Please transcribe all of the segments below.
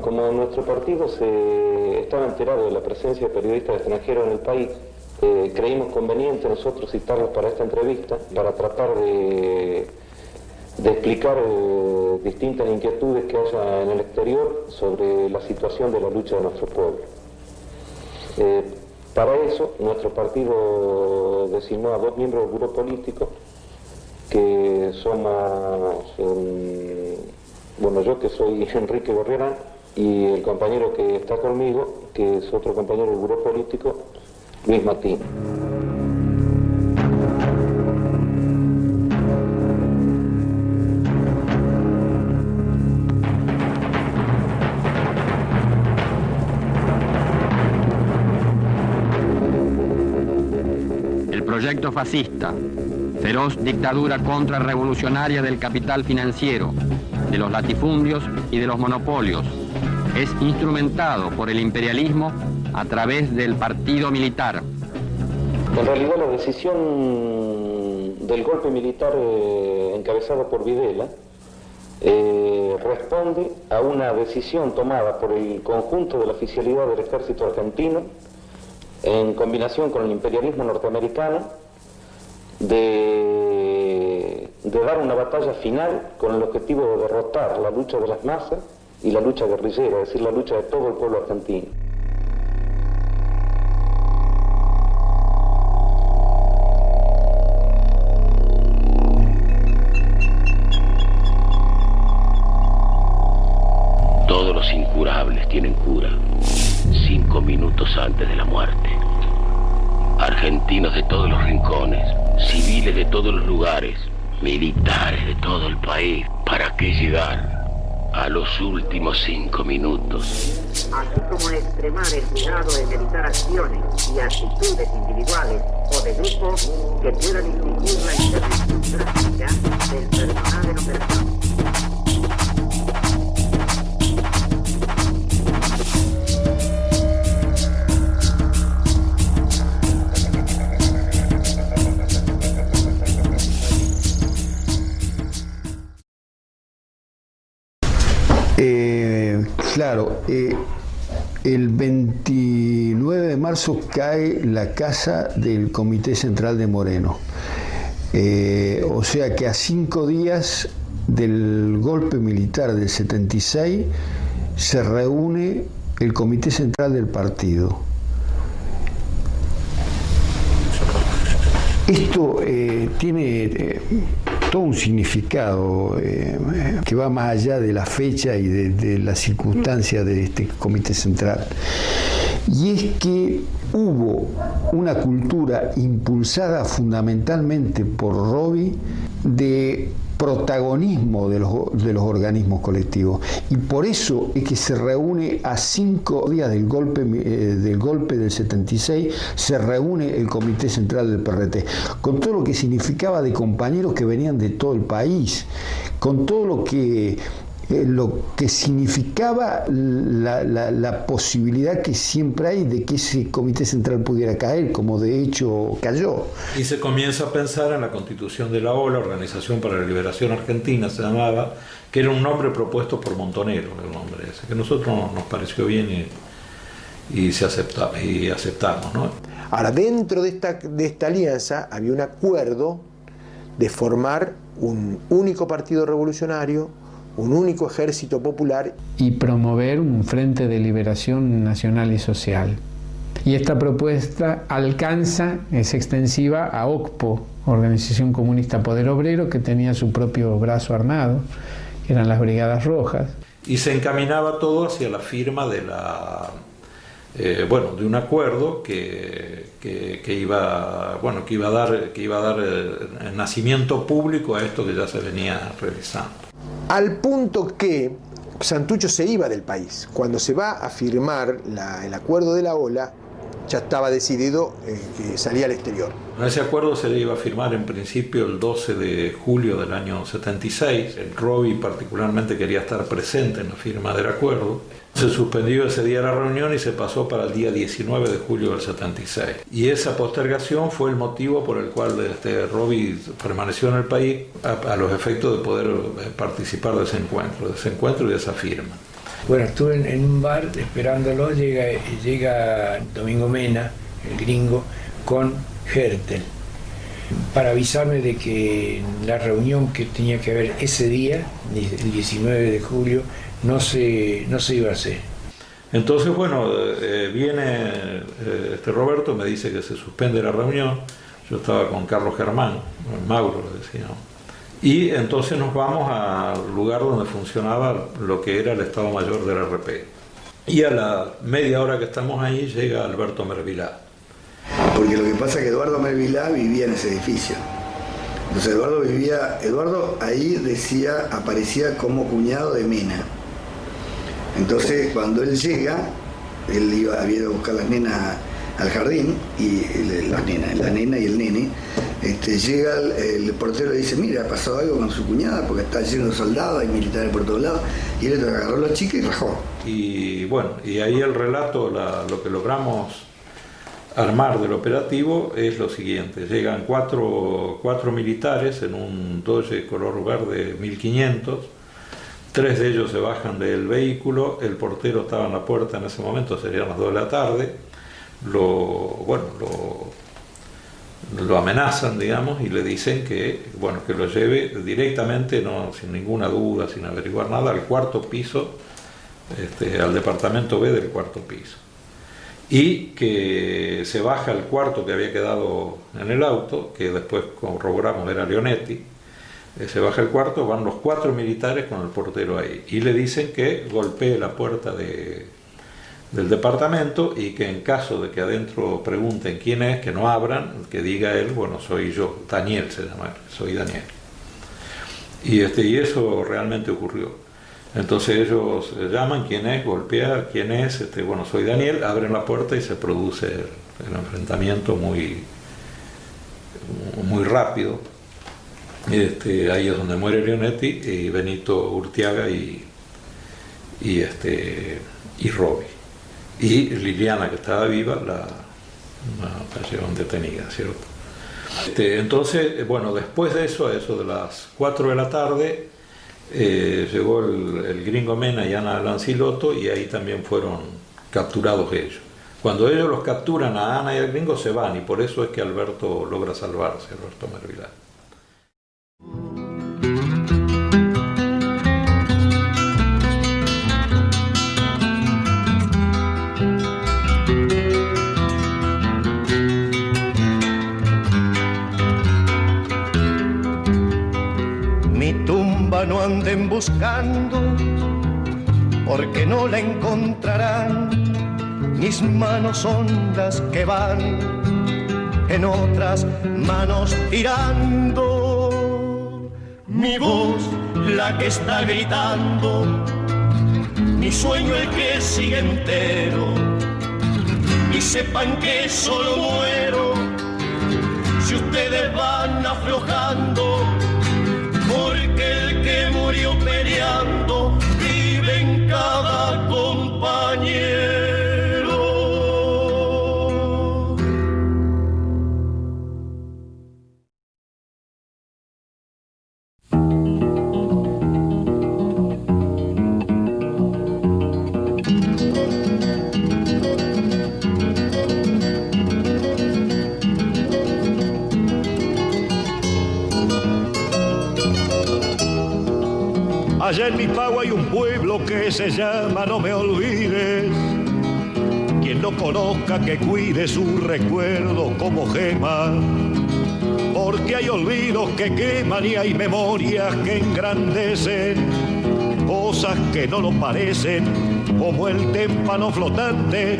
como nuestro partido se estaba enterado de la presencia de periodistas extranjeros en el país, creímos conveniente nosotros citarlos para esta entrevista, para tratar de explicar distintas inquietudes que haya en el exterior sobre la situación de la lucha de nuestro pueblo. Para eso, nuestro partido designó a 2 miembros del grupo político, que somos, bueno, yo que soy Enrique Gorriarán, y el compañero que está conmigo, que es otro compañero del grupo político, Luis Matín. El proyecto fascista, feroz dictadura contrarrevolucionaria del capital financiero, de los latifundios y de los monopolios, es instrumentado por el imperialismo a través del partido militar. En realidad la decisión del golpe militar encabezado por Videla responde a una decisión tomada por el conjunto de la oficialidad del ejército argentino en combinación con el imperialismo norteamericano de dar una batalla final con el objetivo de derrotar la lucha de las masas y la lucha guerrillera, es decir, la lucha de todo el pueblo argentino. Todos los incurables tienen cura 5 minutos antes de la muerte. Argentinos de todos los rincones, civiles de todos los lugares, militares de todo el país. ¿Para qué llegar a los últimos 5 minutos? Así como extremar el cuidado en evitar acciones y actitudes individuales o de grupos que puedan infligir la intervención drástica del personal en operación. Claro, el 29 de marzo cae la casa del Comité Central de Moreno. O sea que a 5 días del golpe militar del 76 se reúne el Comité Central del partido. Esto tiene todo un significado que va más allá de la fecha y de la circunstancia de este Comité Central. Y es que hubo una cultura impulsada fundamentalmente por Rovi de protagonismo de los organismos colectivos, y por eso es que se reúne a 5 días del golpe del 76, se reúne el Comité Central del PRT, con todo lo que significaba de compañeros que venían de todo el país, con todo lo que significaba la posibilidad que siempre hay de que ese Comité Central pudiera caer, como de hecho cayó. Y se comienza a pensar en la constitución de la OLA, Organización para la Liberación Argentina se llamaba, que era un nombre propuesto por Montonero, el nombre ese, que a nosotros nos pareció bien y aceptamos, ¿no? Ahora, dentro de esta alianza había un acuerdo de formar un único partido revolucionario, un único ejército popular y promover un frente de liberación nacional y social. Y esta propuesta es extensiva a OCPO, Organización Comunista Poder Obrero, que tenía su propio brazo armado, que eran las Brigadas Rojas. Y se encaminaba todo hacia la firma de de un acuerdo que iba a dar nacimiento público a esto que ya se venía realizando. Al punto que Santucho se iba del país. Cuando se va a firmar el acuerdo de la OLA, ya estaba decidido que salía al exterior. Ese acuerdo se le iba a firmar en principio el 12 de julio del año 76. El Rovi particularmente quería estar presente en la firma del acuerdo. Se suspendió ese día la reunión y se pasó para el día 19 de julio del 76. Y esa postergación fue el motivo por el cual Rovi permaneció en el país a los efectos de poder participar de ese encuentro y de esa firma. Bueno, estuve en un bar esperándolo, llega Domingo Mena, el gringo, con Hertel, para avisarme de que la reunión que tenía que haber ese día, el 19 de julio, no se iba a hacer. Entonces, bueno, viene Roberto, me dice que se suspende la reunión. Yo estaba con Carlos Germán, Mauro lo decíamos. Y entonces nos vamos al lugar donde funcionaba lo que era el Estado Mayor del RP. Y a la media hora que estamos ahí llega Alberto Mervilá. Porque lo que pasa es que Eduardo Mervilá vivía en ese edificio. Entonces Eduardo ahí aparecía como cuñado de Mena. Entonces cuando él llega, había ido a buscar las nenas al jardín, y la nena y el nene, llega el portero y dice, mira, ha pasado algo con su cuñada porque está lleno de soldados, hay militares por todos lados, y él agarró a la chica y rajó. Y bueno, y ahí el relato, lo que logramos armar del operativo es lo siguiente: llegan cuatro militares en un Dodge color verde 1500, 3 de ellos se bajan del vehículo, el portero estaba en la puerta en ese momento, serían las 2 de la tarde, lo amenazan, digamos, y le dicen que lo lleve directamente, sin ninguna duda, sin averiguar nada, al 4º piso, al departamento B del 4º piso. Y que se baja el cuarto que había quedado en el auto, que después corroboramos era Leonetti, se baja el cuarto, van los 4 militares con el portero ahí, y le dicen que golpee la puerta del departamento y que en caso de que adentro pregunten quién es, que no abran, que diga él, bueno, soy yo, Daniel se llama, soy Daniel. Y eso realmente ocurrió. Entonces ellos llaman, quién es, golpea, quién es, bueno, soy Daniel, abren la puerta y se produce el enfrentamiento muy rápido. Ahí es donde muere Leonetti y Benito Urtiaga y Roby. Y Liliana, que estaba viva, la llevan detenida, ¿cierto? Entonces, bueno, después de eso, a eso de las 4 de la tarde, llegó el gringo Mena y Ana Lancilotto, y ahí también fueron capturados ellos. Cuando ellos los capturan a Ana y al gringo, se van, y por eso es que Alberto logra salvarse, Alberto Mervilá. No anden buscando, porque no la encontrarán. Mis manos son las que van en otras manos tirando. Mi voz la que está gritando, mi sueño el que sigue entero. Y sepan que solo muero si ustedes van aflojando, porque el que murió peleando vive en cada compañero. Allá en mi pago hay un pueblo que se llama No Me Olvides. Quien lo conozca que cuide su recuerdo como gema, porque hay olvidos que queman y hay memorias que engrandecen cosas que no lo parecen, como el témpano flotante.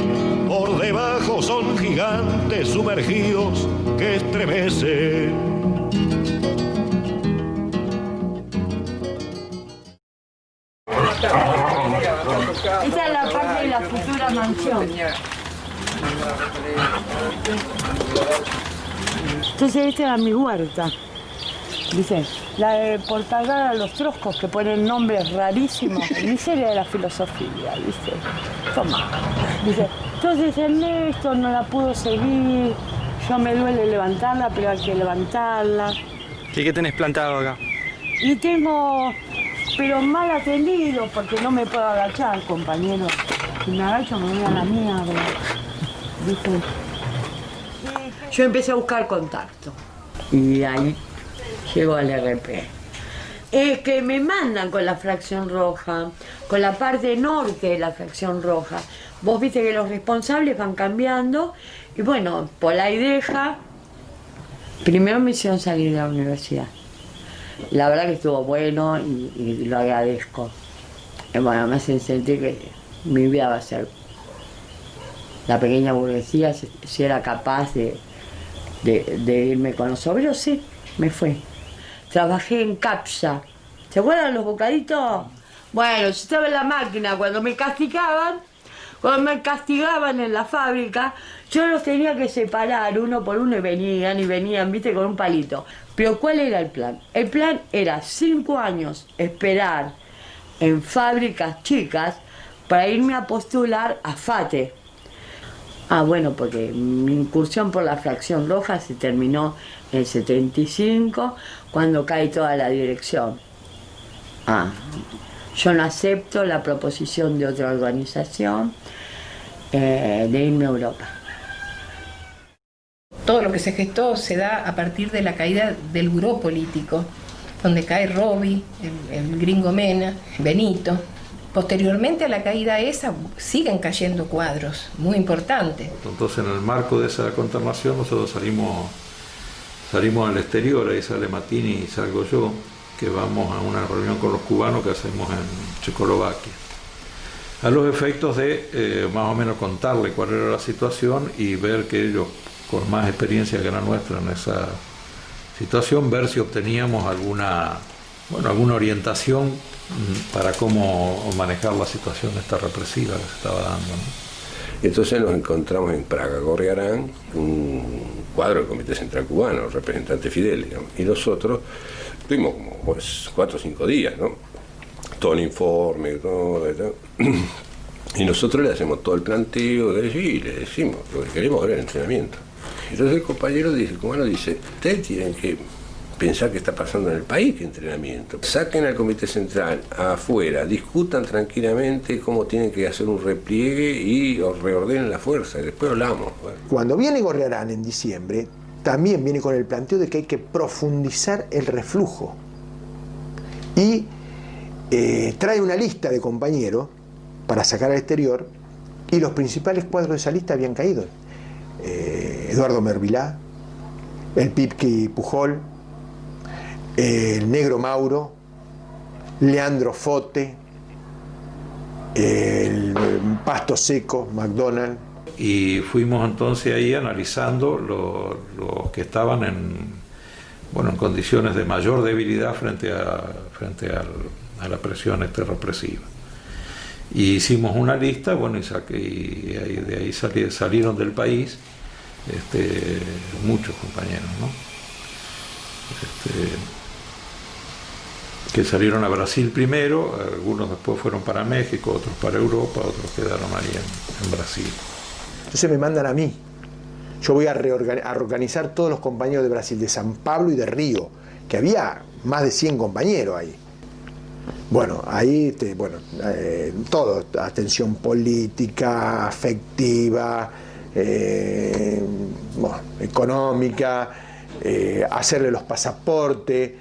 Por debajo son gigantes sumergidos que estremecen. Esa es la parte de la futura mansión. Entonces esta era mi huerta. Dice, la de Portagar a los troscos que ponen nombres rarísimos. Miseria de la filosofía, dice. Toma. Dice, entonces el Néstor no la pudo seguir. Yo me duele levantarla, pero hay que levantarla. ¿Y qué tenés plantado acá? Y tengo pero mal atendido porque no me puedo agachar, compañero. Si me agacho me voy a la mierda. ¿Viste? Yo empecé a buscar contacto y ahí llego al RP. Es que me mandan con la fracción roja, con la parte norte de la fracción roja. Vos viste que los responsables van cambiando y bueno, Polay deja. Primero me hicieron salir de la universidad. La verdad que estuvo bueno y lo agradezco. Y bueno, me hacen sentir que mi vida va a ser la pequeña burguesía, si era capaz de irme con los obreros, sí, me fui. Trabajé en Capsa. ¿Se acuerdan los bocaditos? Bueno, yo estaba en la máquina cuando me castigaban en la fábrica, yo los tenía que separar uno por uno y venían, viste, con un palito. Pero ¿cuál era el plan? El plan era 5 años esperar en fábricas chicas para irme a postular a FATE. Ah, bueno, porque mi incursión por la fracción roja se terminó en el 75, cuando cae toda la dirección. Ah, yo no acepto la proposición de otra organización de irme a Europa. Todo lo que se gestó se da a partir de la caída del buró político, donde cae Robbie, el gringo Mena, Benito. Posteriormente a la caída esa siguen cayendo cuadros muy importantes. Entonces, en el marco de esa consternación, nosotros salimos al exterior. Ahí sale Matini y salgo yo, que vamos a una reunión con los cubanos que hacemos en Checoslovaquia, a los efectos de más o menos contarle cuál era la situación y ver que ellos, con más experiencia que la nuestra en esa situación, ver si obteníamos alguna orientación para cómo manejar la situación esta represiva que se estaba dando, ¿no? Entonces nos encontramos en Praga, Gorriarán, un cuadro del Comité Central Cubano, representante Fidel, digamos, y nosotros tuvimos como 4 o 5 días, ¿no? Todo el informe, todo, y nosotros le hacemos todo el planteo y le decimos, lo que queremos es el entrenamiento. Entonces el compañero dice, el cubano dice, ustedes tienen que pensar qué está pasando en el país, qué entrenamiento. Saquen al Comité Central afuera, discutan tranquilamente cómo tienen que hacer un repliegue y reordenen la fuerza, y después hablamos. Bueno. Cuando viene Gorriarán en diciembre, también viene con el planteo de que hay que profundizar el reflujo. Y trae una lista de compañeros para sacar al exterior, y los principales cuadros de esa lista habían caído. Eduardo Mervilá, el Pipki Pujol, el Negro Mauro, Leandro Fote, el Pasto Seco, McDonald. Y fuimos entonces ahí analizando los que estaban en condiciones de mayor debilidad frente a la presión represiva. Y hicimos una lista, y de ahí salieron del país muchos compañeros, ¿no? Que salieron a Brasil primero, algunos después fueron para México, otros para Europa, otros quedaron ahí en Brasil. Entonces me mandan a mí. Yo voy a reorganizar todos los compañeros de Brasil, de San Pablo y de Río, que había más de 100 compañeros ahí. Bueno, ahí, todo, atención política, afectiva, económica, hacerle los pasaportes.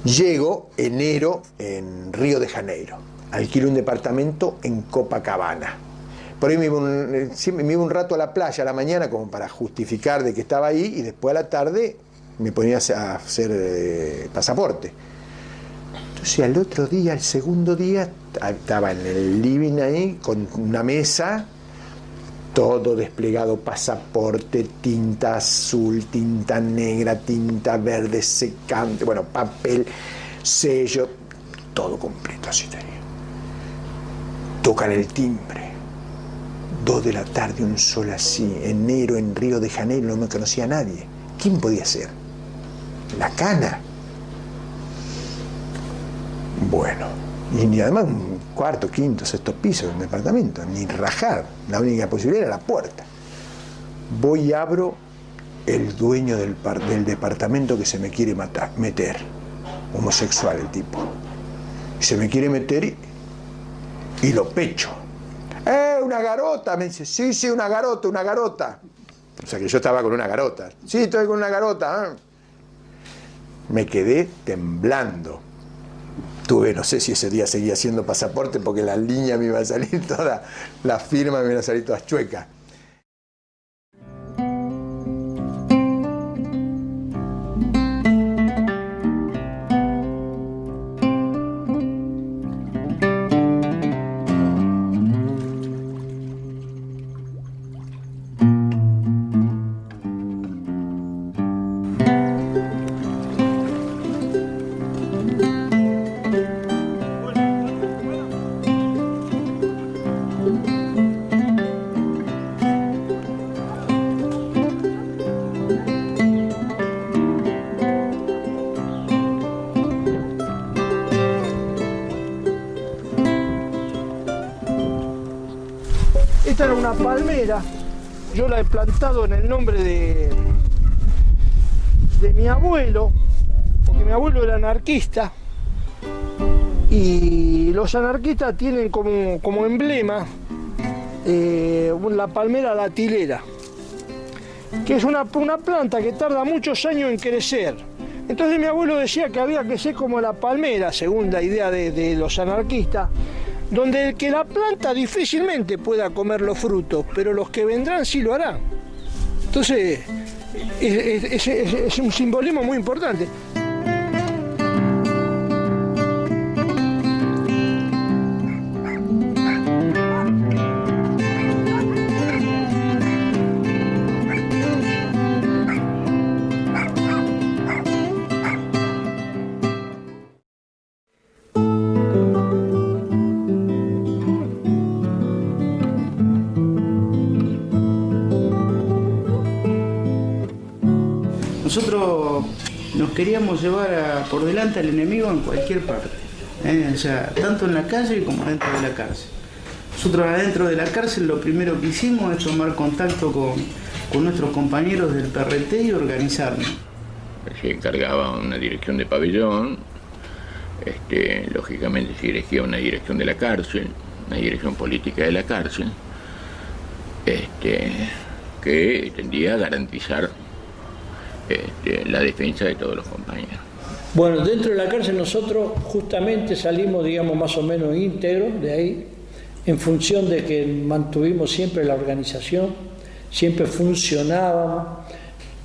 Llego enero en Río de Janeiro, alquilo un departamento en Copacabana. Por ahí me iba un rato a la playa a la mañana como para justificar de que estaba ahí, y después a la tarde me ponía a hacer pasaporte. Entonces al otro día, el segundo día, estaba en el living ahí con una mesa, todo desplegado, pasaporte, tinta azul, tinta negra, tinta verde, secante, papel, sello, todo completo así tenía. Tocan el timbre, 2 de la tarde, un sol así, enero en Río de Janeiro, no me conocía a nadie. ¿Quién podía ser? La Cana. Bueno, y además un cuarto, quinto, sexto piso de un departamento, ni rajar, la única posibilidad era la puerta. Voy y abro, el dueño del departamento que se me quiere meter, homosexual el tipo. Se me quiere meter y lo pecho. Una garota, me dice. Sí, una garota. O sea que yo estaba con una garota. Sí, estoy con una garota. Me quedé temblando. No sé si ese día seguía haciendo pasaporte porque la línea me iba a salir toda, la firma me iba a salir todas chuecas. Esta era una palmera, yo la he plantado en el nombre de mi abuelo, porque mi abuelo era anarquista, y los anarquistas tienen como emblema la palmera datilera, que es una planta que tarda muchos años en crecer. Entonces mi abuelo decía que había que ser como la palmera, según la idea de los anarquistas, donde el que la planta difícilmente pueda comer los frutos, pero los que vendrán sí lo harán. Entonces, es un simbolismo muy importante. Nosotros nos queríamos llevar por delante al enemigo en cualquier parte, o sea, tanto en la calle como dentro de la cárcel. Nosotros adentro de la cárcel lo primero que hicimos es tomar contacto con nuestros compañeros del PRT y organizarnos. Se encargaba una dirección de pabellón, lógicamente se dirigía una dirección de la cárcel, una dirección política de la cárcel, que tendía a garantizar la defensa de todos los compañeros. Bueno, dentro de la cárcel nosotros justamente salimos, digamos, más o menos íntegros de ahí, en función de que mantuvimos siempre la organización, siempre funcionábamos,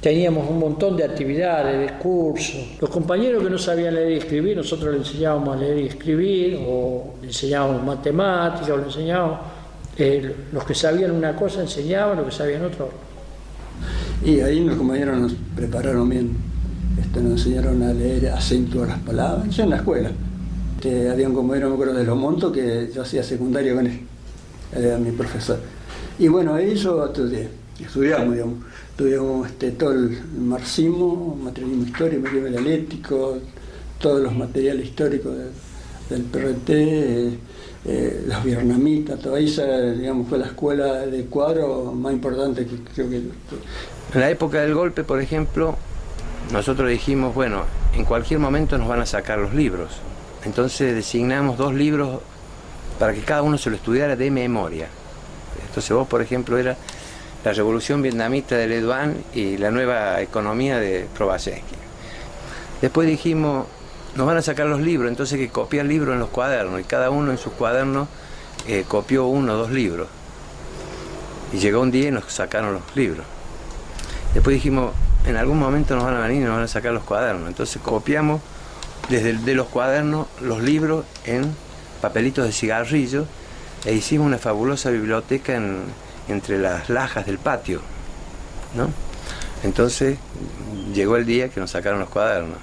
teníamos un montón de actividades, de cursos. Los compañeros que no sabían leer y escribir, nosotros les enseñábamos a leer y escribir, o les enseñábamos matemáticas, o les enseñábamos, los que sabían una cosa enseñaban, los que sabían otra. Y ahí los compañeros nos prepararon bien, nos enseñaron a leer, a acentuar las palabras, eso en la escuela. Había un compañero, me acuerdo, de Los Montos, que yo hacía secundario con él, era mi profesor. Y bueno, ahí yo estudiamos, digamos, estudiamos todo el marxismo, materialismo histórico, materialismo dialéctico, todos los materiales históricos del PRT, los vietnamitas, toda esa, digamos, fue la escuela de cuadro más importante que creo que... En la época del golpe, por ejemplo, nosotros dijimos, bueno, en cualquier momento nos van a sacar los libros. Entonces designamos 2 libros para que cada uno se lo estudiara de memoria. Entonces vos, por ejemplo, era La Revolución Vietnamita de Le Duan y La Nueva Economía de Provacheski. Después dijimos, nos van a sacar los libros, entonces hay que copiar libros en los cuadernos, y cada uno en sus cuadernos copió 1 o 2 libros. Y llegó un día y nos sacaron los libros. Después dijimos, en algún momento nos van a venir y nos van a sacar los cuadernos. Entonces copiamos de los cuadernos los libros en papelitos de cigarrillo e hicimos una fabulosa biblioteca entre las lajas del patio, ¿no? Entonces llegó el día que nos sacaron los cuadernos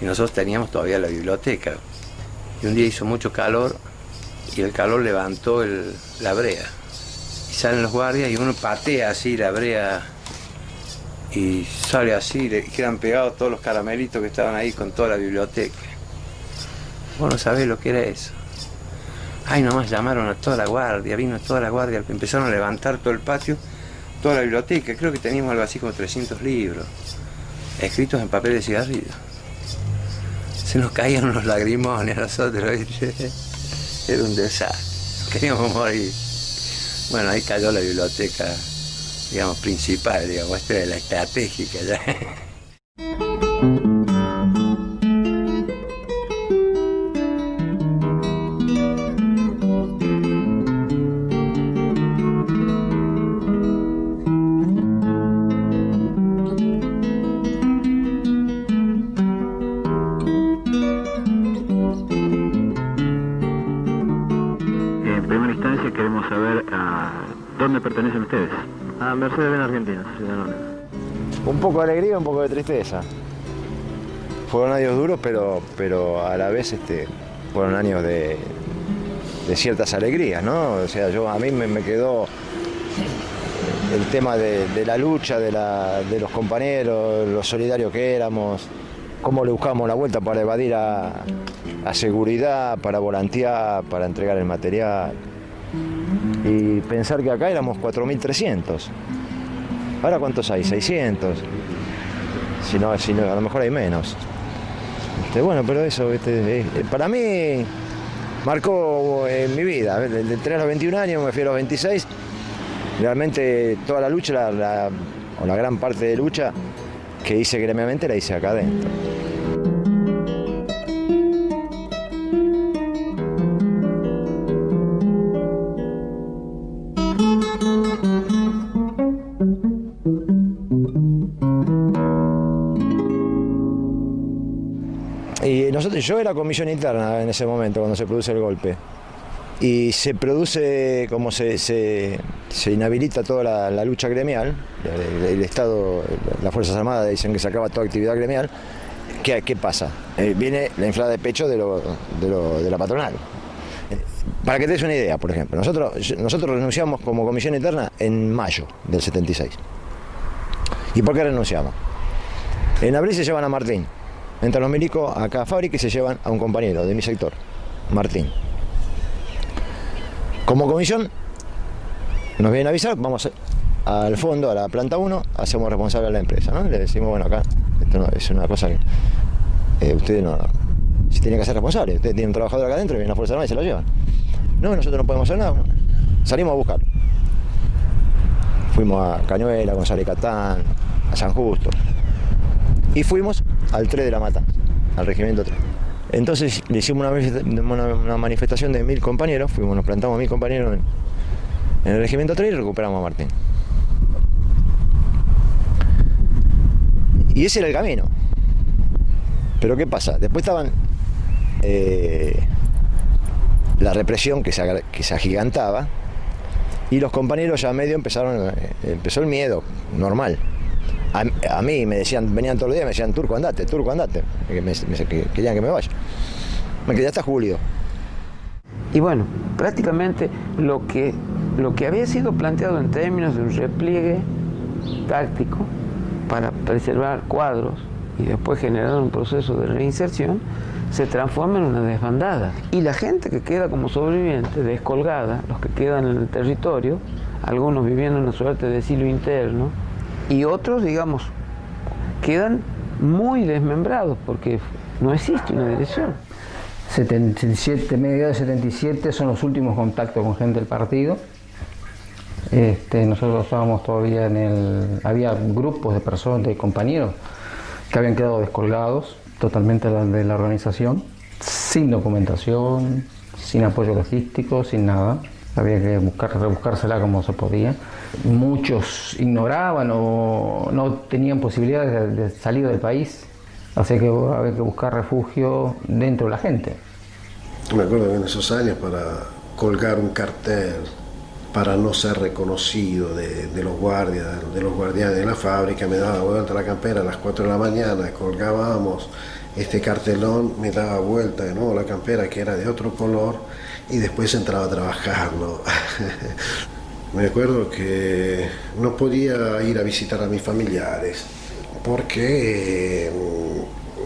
y nosotros teníamos todavía la biblioteca. Y un día hizo mucho calor y el calor levantó la brea. Y salen los guardias y uno patea así la brea y sale así, le quedan pegados todos los caramelitos que estaban ahí con toda la biblioteca. Vos no sabés lo que era eso. Ay, nomás llamaron a toda la guardia, vino toda la guardia, empezaron a levantar todo el patio, toda la biblioteca. Creo que teníamos algo así como 300 libros, escritos en papel de cigarrillo. se nos caían unos lagrimones a nosotros, ¿viste? Era un desastre, queríamos morir. Bueno, ahí cayó la biblioteca, digamos, principal, digamos, esta era la estratégica ya. Queremos saber a dónde pertenecen ustedes. A Mercedes-Benz Argentina, ciudadanos. Un poco de alegría, un poco de tristeza. Fueron años duros, pero a la vez fueron años de ciertas alegrías, ¿no? O sea, a mí me quedó el tema de la lucha, de los compañeros, lo solidarios que éramos, cómo le buscábamos la vuelta para evadir a seguridad, para volantear, para entregar el material. Y pensar que acá éramos 4.300. Ahora ¿cuántos hay? 600. Si no, a lo mejor hay menos. Bueno, pero eso para mí marcó mi vida. Entré a los 21 años, me fui a los 26. Realmente toda la lucha, o la gran parte de lucha que hice gremiamente la hice acá adentro. Yo era comisión interna en ese momento, cuando se produce el golpe. Y se produce, como se inhabilita toda la lucha gremial, el Estado, las Fuerzas Armadas dicen que se acaba toda actividad gremial. ¿Qué pasa? Viene la inflada de pecho de la patronal. Para que te des una idea, por ejemplo, nosotros renunciamos como comisión interna en mayo del 76. ¿Y por qué renunciamos? En abril se llevan a Martín. Entran los milicos acá a fábrica y se llevan a un compañero de mi sector, Martín. Como comisión, nos vienen a avisar, vamos al fondo, a la planta 1, hacemos responsable a la empresa, ¿no? Le decimos, bueno, acá esto no, es una cosa que ustedes no se tienen que hacer responsables. Ustedes tienen un trabajador acá adentro y viene la Fuerza Armada y se lo llevan. No, nosotros no podemos hacer nada. Salimos a buscarlo. Fuimos a Cañuela, González Catán, a San Justo. Y fuimos al 3 de la Matanza, al regimiento 3. Entonces le hicimos una manifestación de 1000 compañeros, nos plantamos 1000 compañeros en el regimiento 3 y recuperamos a Martín. Y ese era el camino. Pero ¿qué pasa? Después estaban la represión que se agigantaba y los compañeros ya medio empezó el miedo normal. A mí me decían, venían todos los días, me decían, Turco andate, que querían que me vaya. Me quedé hasta julio. Y bueno, prácticamente lo que había sido planteado en términos de un repliegue táctico para preservar cuadros y después generar un proceso de reinserción, se transforma en una desbandada. Y la gente que queda como sobreviviente, descolgada, los que quedan en el territorio, algunos viviendo una suerte de exilio interno, y otros, digamos, quedan muy desmembrados porque no existe una dirección. 77, mediados de 77 son los últimos contactos con gente del partido. Nosotros estábamos todavía había grupos de personas, de compañeros que habían quedado descolgados totalmente de la organización, sin documentación, sin apoyo logístico, sin nada. Había que rebuscársela como se podía. Muchos ignoraban o no tenían posibilidades de salir del país, así que había que buscar refugio dentro de la gente. Me acuerdo que en esos años, para colgar un cartel, para no ser reconocido de los guardianes de la fábrica, me daba vuelta la campera a las 4 de la mañana, colgábamos este cartelón, me daba vuelta de nuevo la campera que era de otro color y después entraba a trabajarlo. Me acuerdo que no podía ir a visitar a mis familiares porque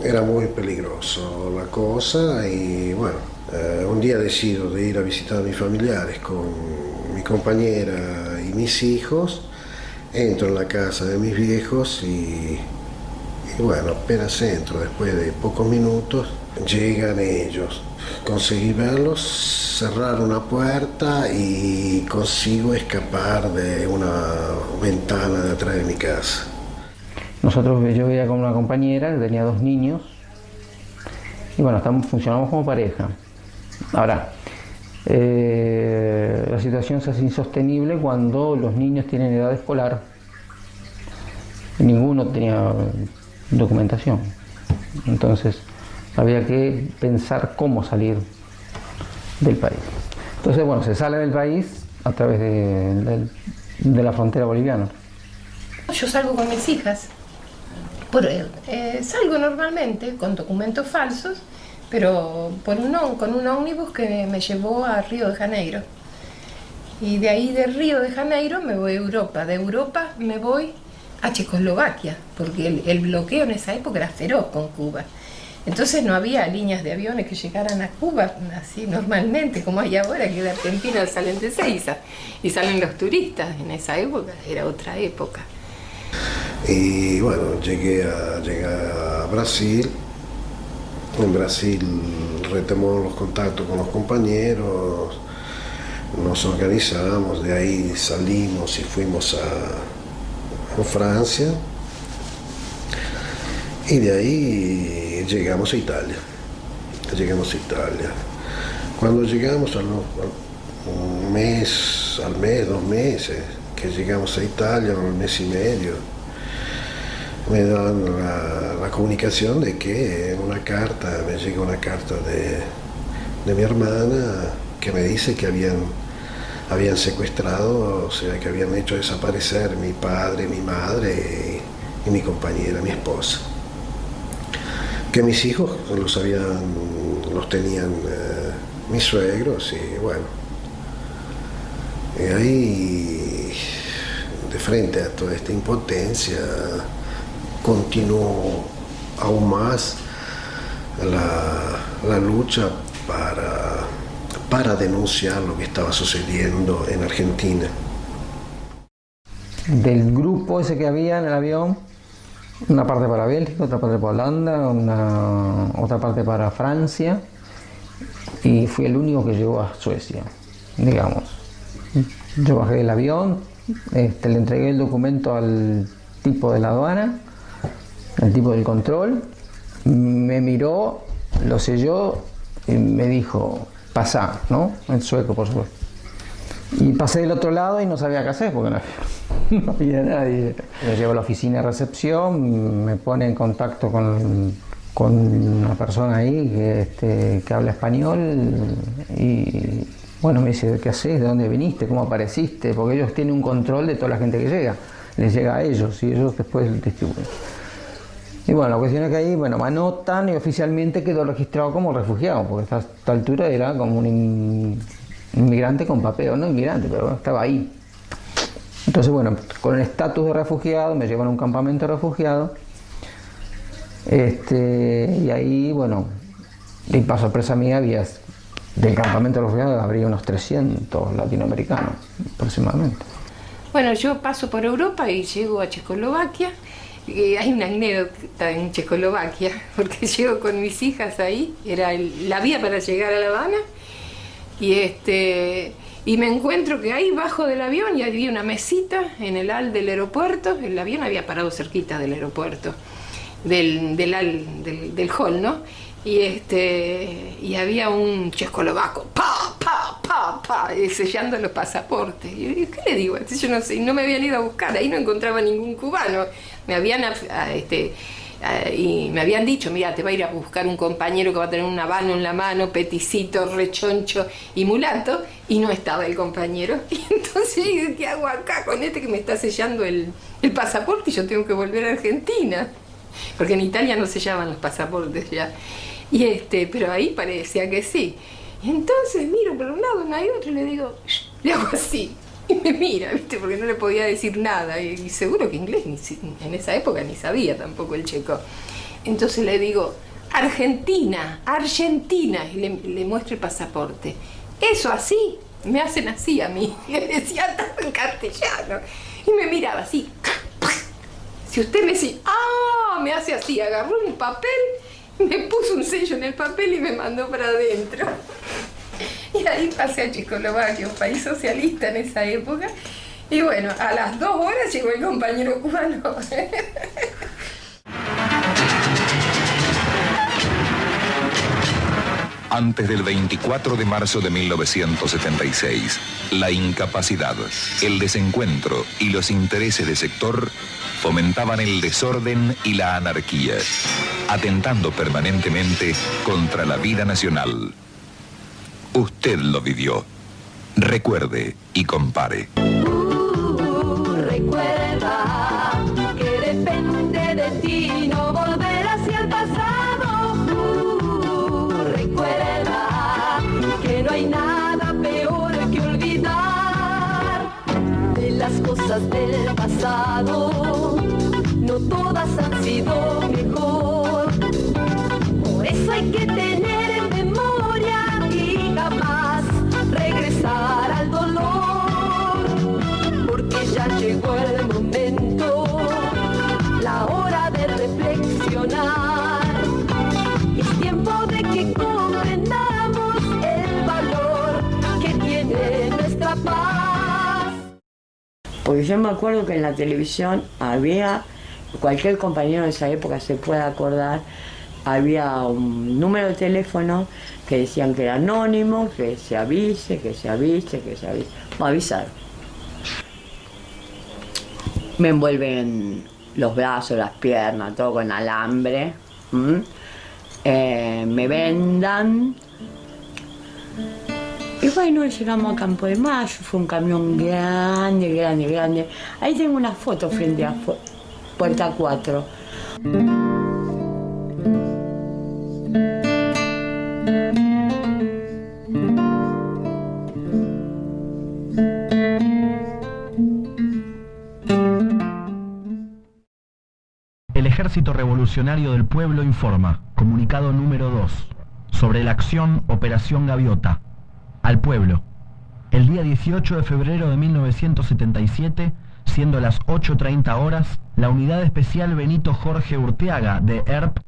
era muy peligroso la cosa y bueno, un día decido de ir a visitar a mis familiares con mi compañera y mis hijos, entro en la casa de mis viejos y Y bueno, apenas entro, después de pocos minutos, llegan ellos. Conseguí verlos, cerrar una puerta y consigo escapar de una ventana de atrás de mi casa. Yo vivía con una compañera que tenía 2 niños y bueno, funcionamos como pareja. Ahora, la situación se hace insostenible cuando los niños tienen edad escolar y ninguno tenía documentación. Entonces había que pensar cómo salir del país. Entonces, bueno, se sale del país a través de la frontera boliviana. Yo salgo con mis hijas. Salgo normalmente con documentos falsos, pero con un ómnibus que me llevó a Río de Janeiro. Y de ahí de Río de Janeiro me voy a Europa. De Europa me voy a Checoslovaquia, porque el bloqueo en esa época era feroz con Cuba. Entonces no había líneas de aviones que llegaran a Cuba así normalmente, como hay ahora, que de Argentina salen de Ezeiza y salen los turistas. En esa época era otra época. Y bueno, llegué a Brasil. En Brasil retomamos los contactos con los compañeros, nos organizamos, de ahí salimos y fuimos a Francia. Y de ahí llegamos a Italia. Cuando llegamos al mes, 2 meses, que llegamos a Italia, un mes y medio, me dan la comunicación de que me llega una carta de mi hermana que me dice que habían secuestrado, o sea, que habían hecho desaparecer mi padre, mi madre y mi compañera, mi esposa. Que mis hijos los tenían mis suegros y bueno. Y ahí, de frente a toda esta impotencia, continuó aún más la lucha para denunciar lo que estaba sucediendo en Argentina. Del grupo ese que había en el avión, una parte para Bélgica, otra parte para Holanda, otra parte para Francia, y fui el único que llegó a Suecia, digamos. Yo bajé del avión, le entregué el documento al tipo de la aduana, al tipo del control, me miró, lo selló y me dijo, pasá, ¿no? En sueco, por supuesto. Y pasé del otro lado y no sabía qué hacer porque no había nadie. Me llevo a la oficina de recepción, me pone en contacto con una persona ahí que habla español y bueno, me dice, ¿qué haces? ¿De dónde viniste? ¿Cómo apareciste? Porque ellos tienen un control de toda la gente que llega, les llega a ellos y ellos después distribuyen. Y bueno, la cuestión es que ahí, bueno, me anotan y oficialmente quedó registrado como refugiado, porque a esta altura era como un inmigrante con papel, no inmigrante, pero bueno, estaba ahí. Entonces, bueno, con el estatus de refugiado me llevan a un campamento de refugiados. Y ahí, bueno, y para sorpresa mía, del campamento de refugiados habría unos 300 latinoamericanos aproximadamente. Bueno, yo paso por Europa y llego a Checoslovaquia. Hay una anécdota en Checoslovaquia, porque llego con mis hijas ahí, era la vía para llegar a La Habana, y me encuentro que ahí bajo del avión y había una mesita en el hall del aeropuerto. El avión había parado cerquita del aeropuerto, del hall, ¿no? Y había un checoslovaco, sellando los pasaportes. Y yo, ¿qué le digo? Yo no sé, no me habían ido a buscar, ahí no encontraba ningún cubano. Me habían dicho, mira, te va a ir a buscar un compañero que va a tener un habano en la mano, peticito, rechoncho y mulato, y no estaba el compañero. Y entonces, ¿qué hago acá con este que me está sellando el pasaporte y yo tengo que volver a Argentina? Porque en Italia no sellaban los pasaportes ya. Pero ahí parecía que sí. Y entonces miro por un lado, no hay otro, y le digo, le hago así. Y me mira, ¿viste? Porque no le podía decir nada. Y seguro que inglés en esa época ni sabía tampoco el checo. Entonces le digo, Argentina. Y le muestro el pasaporte. Eso así, me hacen así a mí. Y le decía todo en castellano. Y me miraba así. Si usted me decía, No, me hace así, agarró un papel, me puso un sello en el papel y me mandó para adentro. Y ahí pasé a Checoslovaquia, un país socialista en esa época. Y bueno, a las 2 horas llegó el compañero cubano. Antes del 24 de marzo de 1976, la incapacidad, el desencuentro y los intereses de sector fomentaban el desorden y la anarquía, atentando permanentemente contra la vida nacional. Usted lo vivió. Recuerde y compare. Recuerda que depende de ti no volver hacia el pasado. Recuerda que no hay nada peor que olvidar de las cosas del pasado. No todas han sido mejor. Por eso hay que tener en memoria y jamás regresar al dolor. Porque ya llegó el momento, la hora de reflexionar. Es tiempo de que comprendamos el valor que tiene nuestra paz. Porque yo me acuerdo que en la televisión había, cualquier compañero de esa época se puede acordar, había un número de teléfono que decían que era anónimo, que se avise, que se avise, que se avise. Me avisaron. Me envuelven los brazos, las piernas, todo con alambre. Me vendan. Y bueno, llegamos a Campo de Mayo, fue un camión grande, grande, grande. Ahí tengo una foto frente a Puerta 4. El Ejército Revolucionario del Pueblo informa, comunicado número 2, sobre la acción Operación Gaviota. Al pueblo. El día 18 de febrero de 1977, siendo las 8:30 horas, la Unidad Especial Benito Jorge Urteaga de ERP,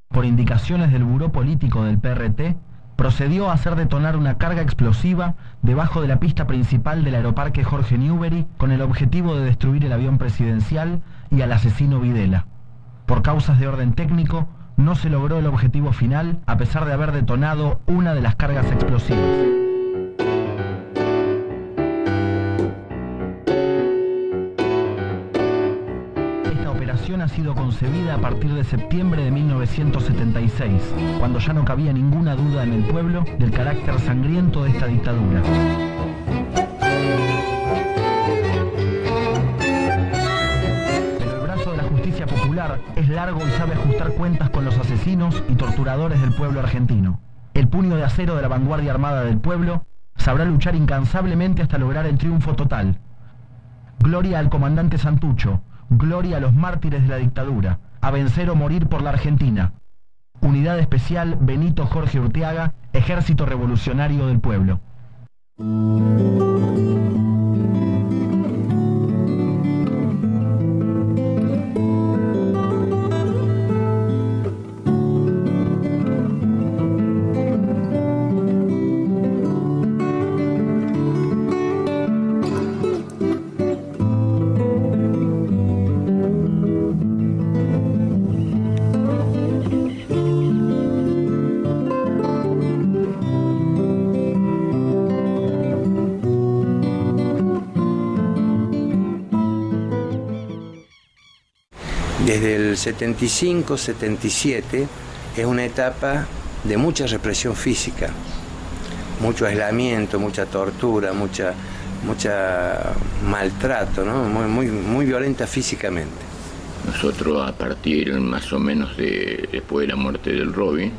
por indicaciones del Buró Político del PRT, procedió a hacer detonar una carga explosiva debajo de la pista principal del Aeroparque Jorge Newbery con el objetivo de destruir el avión presidencial y al asesino Videla. Por causas de orden técnico, no se logró el objetivo final a pesar de haber detonado una de las cargas explosivas. Ha sido concebida a partir de septiembre de 1976, cuando ya no cabía ninguna duda en el pueblo del carácter sangriento de esta dictadura. Pero el brazo de la justicia popular es largo y sabe ajustar cuentas con los asesinos y torturadores del pueblo argentino. El puño de acero de la vanguardia armada del pueblo sabrá luchar incansablemente hasta lograr el triunfo total. Gloria al comandante Santucho. Gloria a los mártires de la dictadura, a vencer o morir por la Argentina. Unidad Especial Benito Jorge Urteaga, Ejército Revolucionario del Pueblo. Desde el 75-77 es una etapa de mucha represión física, mucho aislamiento, mucha tortura, mucha maltrato, ¿no? Muy violenta físicamente. Nosotros, a partir más o menos después de la muerte del Robbie,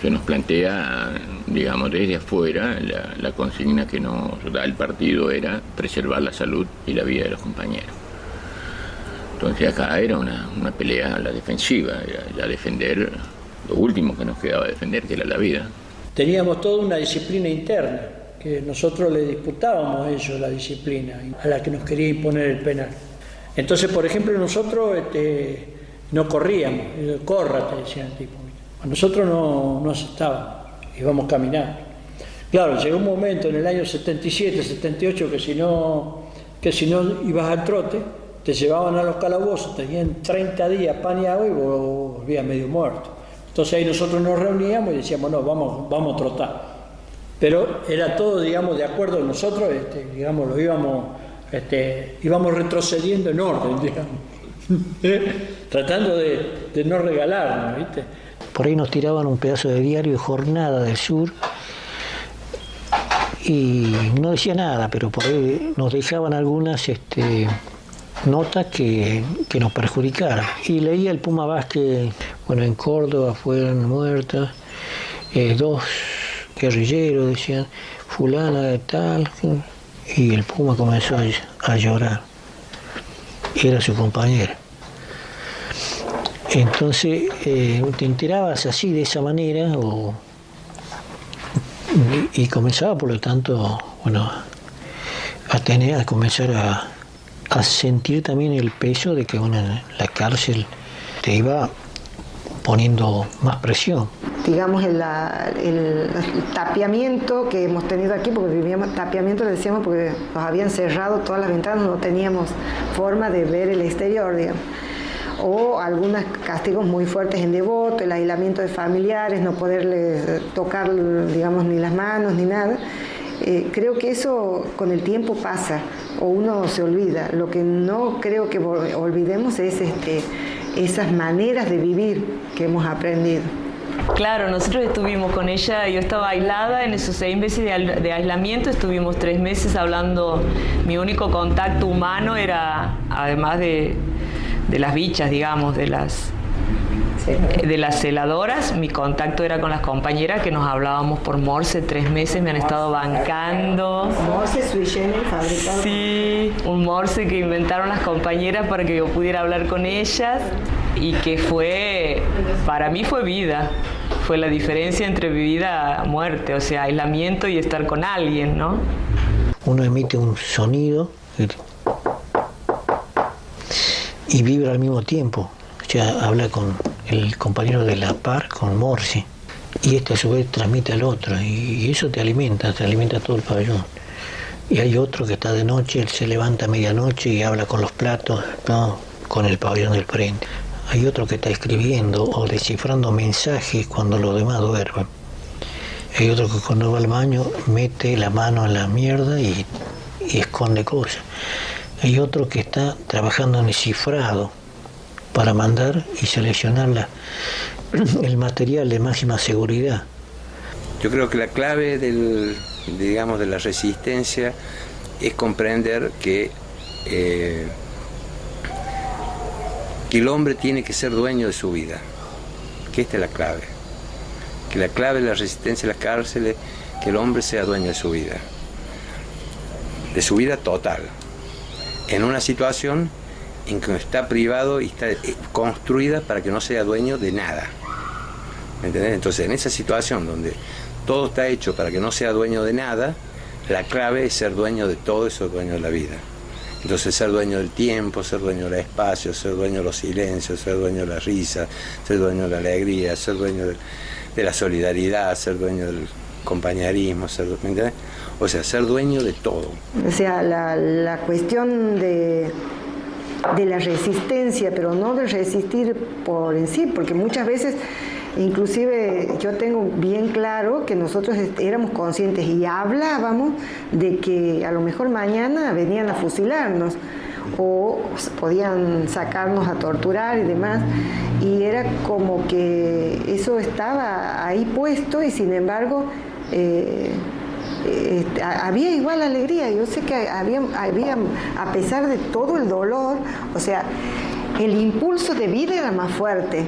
se nos plantea, digamos, desde afuera, la consigna que nos da el partido era preservar la salud y la vida de los compañeros. Entonces acá era una pelea a la defensiva, era defender lo último que nos quedaba defender, que era la vida. Teníamos toda una disciplina interna, que nosotros le disputábamos a ellos la disciplina, a la que nos quería imponer el penal. Entonces, por ejemplo, nosotros no corríamos, córrate, decían el tipo. Nosotros no aceptábamos, íbamos caminando. Claro, llegó un momento en el año 77, 78, que si no ibas al trote, te llevaban a los calabozos, tenían 30 días pan y agua y vos volvías medio muerto. Entonces ahí nosotros nos reuníamos y decíamos, no, vamos a trotar. Pero era todo, digamos, de acuerdo, nosotros, digamos, íbamos retrocediendo en orden, digamos, tratando de no regalarnos, ¿viste? Por ahí nos tiraban un pedazo de diario de Jornada del Sur y no decía nada, pero por ahí nos dejaban algunas notas que nos perjudicaran. Y leía el Puma Vázquez, bueno, en Córdoba fueron muertas 2 guerrilleros, decían, fulana de tal, y el Puma comenzó a llorar. Era su compañera. Entonces te enterabas así, de esa manera, y comenzaba, por lo tanto, bueno, a comenzar a sentir también el peso de que la cárcel te iba poniendo más presión. Digamos, el tapiamiento que hemos tenido aquí, porque vivíamos, tapiamiento le decíamos porque nos habían cerrado todas las ventanas, no teníamos forma de ver el exterior, digamos. O algunos castigos muy fuertes en Devoto, el aislamiento de familiares, no poderle tocar, digamos, ni las manos ni nada. Creo que eso con el tiempo pasa o uno se olvida. Lo que no creo que olvidemos es esas maneras de vivir que hemos aprendido. Claro, nosotros estuvimos con ella, yo estaba aislada en esos 6 meses de aislamiento, estuvimos 3 meses hablando, mi único contacto humano era, además de las bichas, digamos, de las celadoras, mi contacto era con las compañeras que nos hablábamos por Morse. 3 meses me han estado bancando. Morse sui generis fabricado. Sí, un Morse que inventaron las compañeras para que yo pudiera hablar con ellas y que para mí fue vida. Fue la diferencia entre vida y muerte, o sea, aislamiento y estar con alguien, ¿no? Uno emite un sonido y vibra al mismo tiempo. O sea, habla con el compañero de la par, con Morse, y a su vez transmite al otro, y eso te alimenta todo el pabellón. Y hay otro que está de noche, él se levanta a medianoche y habla con los platos, ¿no?, con el pabellón del frente. Hay otro que está escribiendo o descifrando mensajes cuando los demás duermen. Hay otro que cuando va al baño mete la mano en la mierda y esconde cosas. Hay otro que está trabajando en el cifrado para mandar y seleccionar el material de máxima seguridad. Yo creo que la clave de la resistencia es comprender que el hombre tiene que ser dueño de su vida, que esta es la clave. Que la clave de la resistencia a las cárceles es que el hombre sea dueño de su vida total, en una situación en que está privado y está construida para que no sea dueño de nada. ¿Me entendés? Entonces, en esa situación donde todo está hecho para que no sea dueño de nada, la clave es ser dueño de todo eso, dueño de la vida. Entonces, ser dueño del tiempo, ser dueño del espacio, ser dueño de los silencios, ser dueño de la risa, ser dueño de la alegría, ser dueño de la solidaridad, ser dueño del compañerismo, ¿me entendés? O sea, ser dueño de todo. O sea, la cuestión de la resistencia, pero no de resistir por en sí, porque muchas veces, inclusive yo tengo bien claro que nosotros éramos conscientes y hablábamos de que a lo mejor mañana venían a fusilarnos o podían sacarnos a torturar y demás, y era como que eso estaba ahí puesto y sin embargo había igual alegría. Yo sé que había, a pesar de todo el dolor, o sea, el impulso de vida era más fuerte.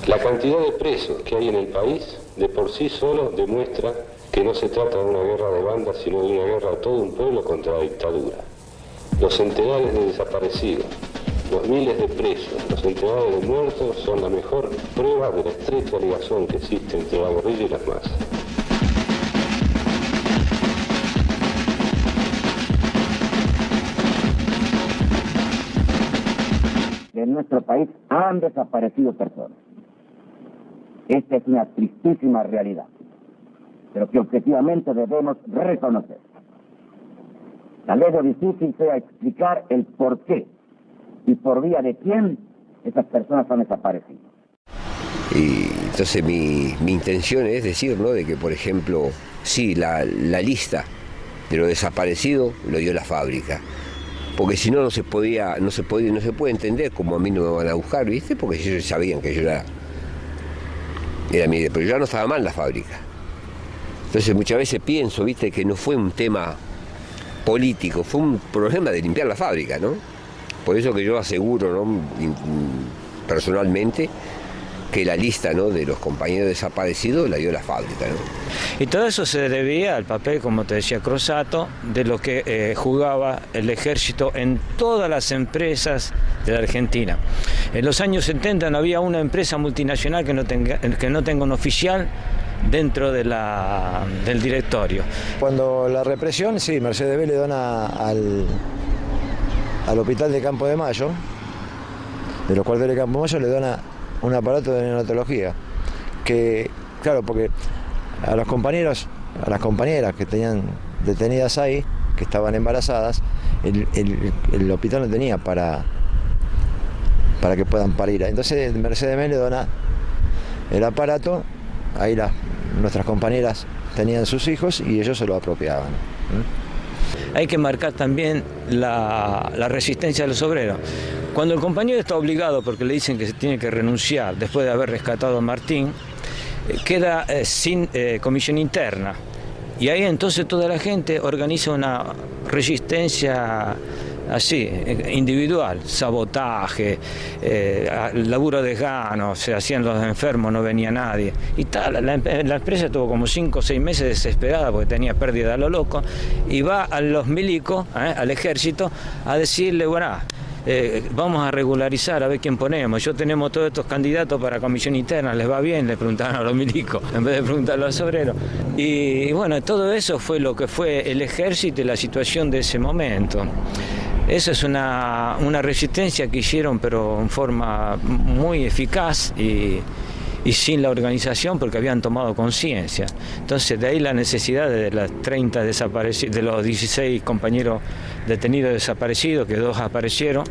La cantidad de presos que hay en el país de por sí solo demuestra que no se trata de una guerra de bandas, sino de una guerra de todo un pueblo contra la dictadura. Los centenares de desaparecidos, los miles de presos, los centenares de muertos son la mejor prueba de la estrecha ligazón que existe entre la guerrilla y las masas. nuestro país han desaparecido personas. Esta es una tristísima realidad, pero que objetivamente debemos reconocer. Tal vez lo difícil sea explicar el por qué y por vía de quién esas personas han desaparecido. Y entonces mi intención es decir, ¿no?, de que, por ejemplo, sí, la lista de lo desaparecido lo dio la fábrica. Porque si no, no se puede entender cómo a mí no me van a buscar, ¿viste? Porque ellos sabían que yo era mi idea, pero yo ya no estaba mal en la fábrica. Entonces muchas veces pienso, ¿viste?, que no fue un tema político, fue un problema de limpiar la fábrica, ¿no? Por eso que yo aseguro, ¿no?, personalmente, que la lista, ¿no?, de los compañeros desaparecidos la dio la fábrica, ¿no? Y todo eso se debía al papel, como te decía Crosato, de lo que jugaba el ejército en todas las empresas de la Argentina. En los años 70 no había una empresa multinacional que no tenga un oficial dentro de del directorio. Cuando la represión, sí, Mercedes B le dona al hospital de Campo de Mayo, de los cuarteles de Campo de Mayo, le dona un aparato de neonatología, que, claro, porque a los compañeros, a las compañeras que tenían detenidas ahí, que estaban embarazadas, el hospital no tenía para que puedan parir. Entonces Mercedes B le dona el aparato, ahí nuestras compañeras tenían sus hijos y ellos se lo apropiaban. Hay que marcar también la resistencia de los obreros. Cuando el compañero está obligado, porque le dicen que se tiene que renunciar después de haber rescatado a Martín, queda sin comisión interna. Y ahí entonces toda la gente organiza una resistencia así, individual, sabotaje, laburo de gano, se hacían los enfermos, no venía nadie. Y tal, la empresa estuvo como 5 o 6 meses desesperada porque tenía pérdida a lo loco, y va a los milicos, al ejército, a decirle, bueno, vamos a regularizar, a ver quién ponemos. Yo tenemos todos estos candidatos para comisión interna, ¿les va bien? Le preguntaban a los milicos, en vez de preguntarle a los obreros. Y bueno, todo eso fue lo que fue el ejército y la situación de ese momento. Esa es una resistencia que hicieron, pero en forma muy eficaz y sin la organización, porque habían tomado conciencia. Entonces, de ahí la necesidad de las 30 desaparecidos, de los 16 compañeros detenidos desaparecidos, que 2 aparecieron.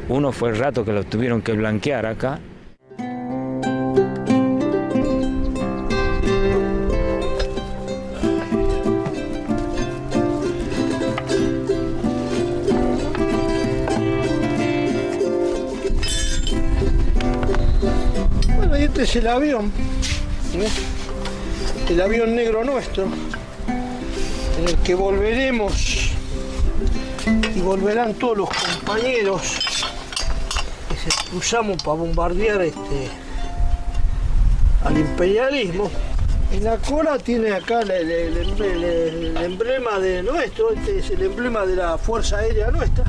Uno fue el rato que lo tuvieron que blanquear acá. Este es el avión, el avión negro nuestro, en el que volveremos y volverán todos los compañeros que se cruzamos para bombardear al imperialismo. En la cola tiene acá el emblema de nuestro, este es el emblema de la Fuerza Aérea nuestra.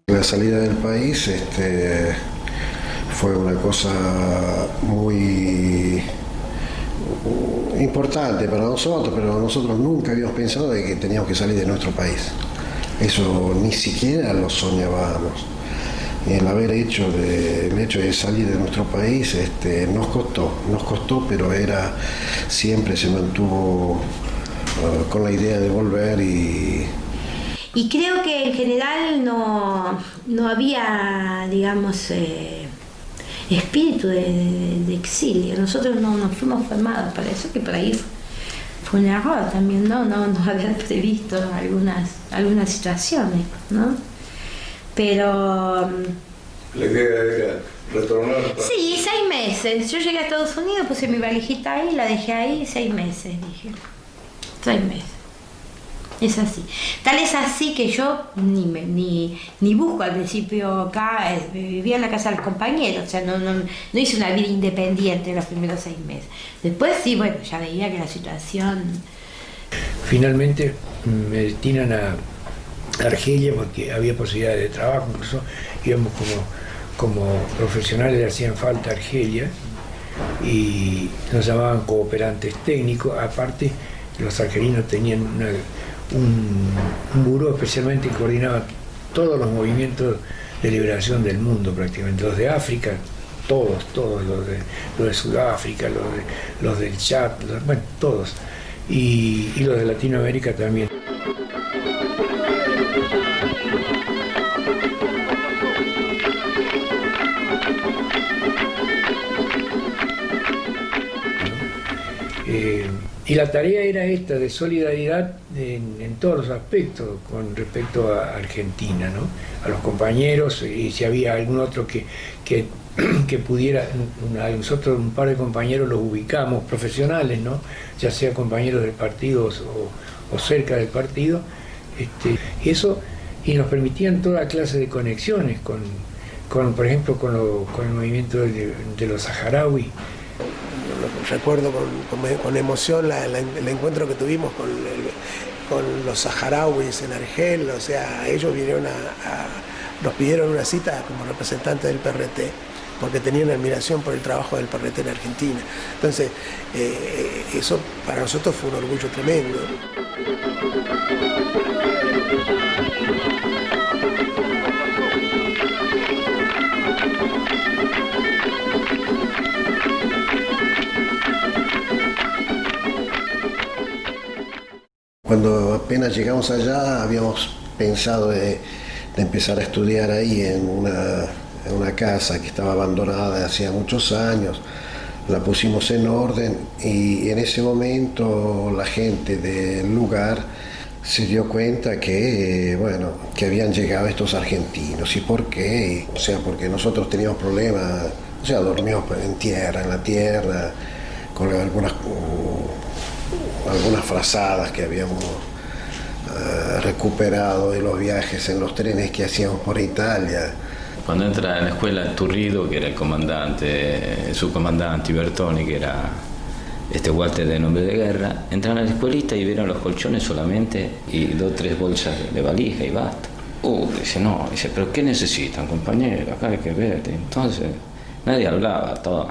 La salida del país fue una cosa muy importante para nosotros, pero nosotros nunca habíamos pensado de que teníamos que salir de nuestro país. Eso ni siquiera lo soñábamos. El hecho de salir de nuestro país nos costó, pero siempre se mantuvo con la idea de volver y creo que en general no había, digamos, espíritu de exilio. Nosotros no nos fuimos formados para eso, que por ahí fue un error también, no haber previsto algunas situaciones, ¿no? Pero... ¿La idea era retornar? Sí, 6 meses. Yo llegué a Estados Unidos, puse mi valijita ahí, la dejé ahí, 6 meses, dije. 6 meses. Es así. Tal es así que yo ni busco al principio acá, vivía en la casa del compañero, o sea, no hice una vida independiente en los primeros 6 meses. Después sí, bueno, ya veía que la situación... Finalmente me destinan a Argelia porque había posibilidades de trabajo, incluso íbamos como profesionales, le hacían falta a Argelia y nos llamaban cooperantes técnicos. Aparte, los argelinos tenían un buró especialmente que coordinaba todos los movimientos de liberación del mundo prácticamente, los de África, todos, los de Sudáfrica, los del Chad, bueno, todos, y los de Latinoamérica también. Y la tarea era esta, de solidaridad en todos los aspectos con respecto a Argentina, ¿no? A los compañeros, y si había algún otro que pudiera, nosotros un par de compañeros los ubicamos, profesionales, ¿no? Ya sea compañeros del partido o cerca del partido, y nos permitían toda clase de conexiones por ejemplo, con el movimiento de los saharauis. Recuerdo con emoción el encuentro que tuvimos con los saharauis en Argel, o sea, ellos vinieron nos pidieron una cita como representantes del PRT, porque tenían admiración por el trabajo del PRT en Argentina. Entonces, eso para nosotros fue un orgullo tremendo. Cuando apenas llegamos allá habíamos pensado de empezar a estudiar ahí en una casa que estaba abandonada hacía muchos años. La pusimos en orden y en ese momento la gente del lugar se dio cuenta que habían llegado estos argentinos. ¿Y por qué? O sea, porque nosotros teníamos problemas, o sea, dormíamos en la tierra, con algunas frazadas que habíamos recuperado de los viajes en los trenes que hacíamos por Italia. Cuando entra en la escuela Turrido, que era el comandante, el subcomandante, y Bertoni, que era Walter de nombre de guerra, entran a la escuelita y vieron los colchones solamente y 2 o 3 bolsas de valija y basta. Dice, pero ¿qué necesitan, compañero? Acá hay que ver. Entonces, nadie hablaba, todo.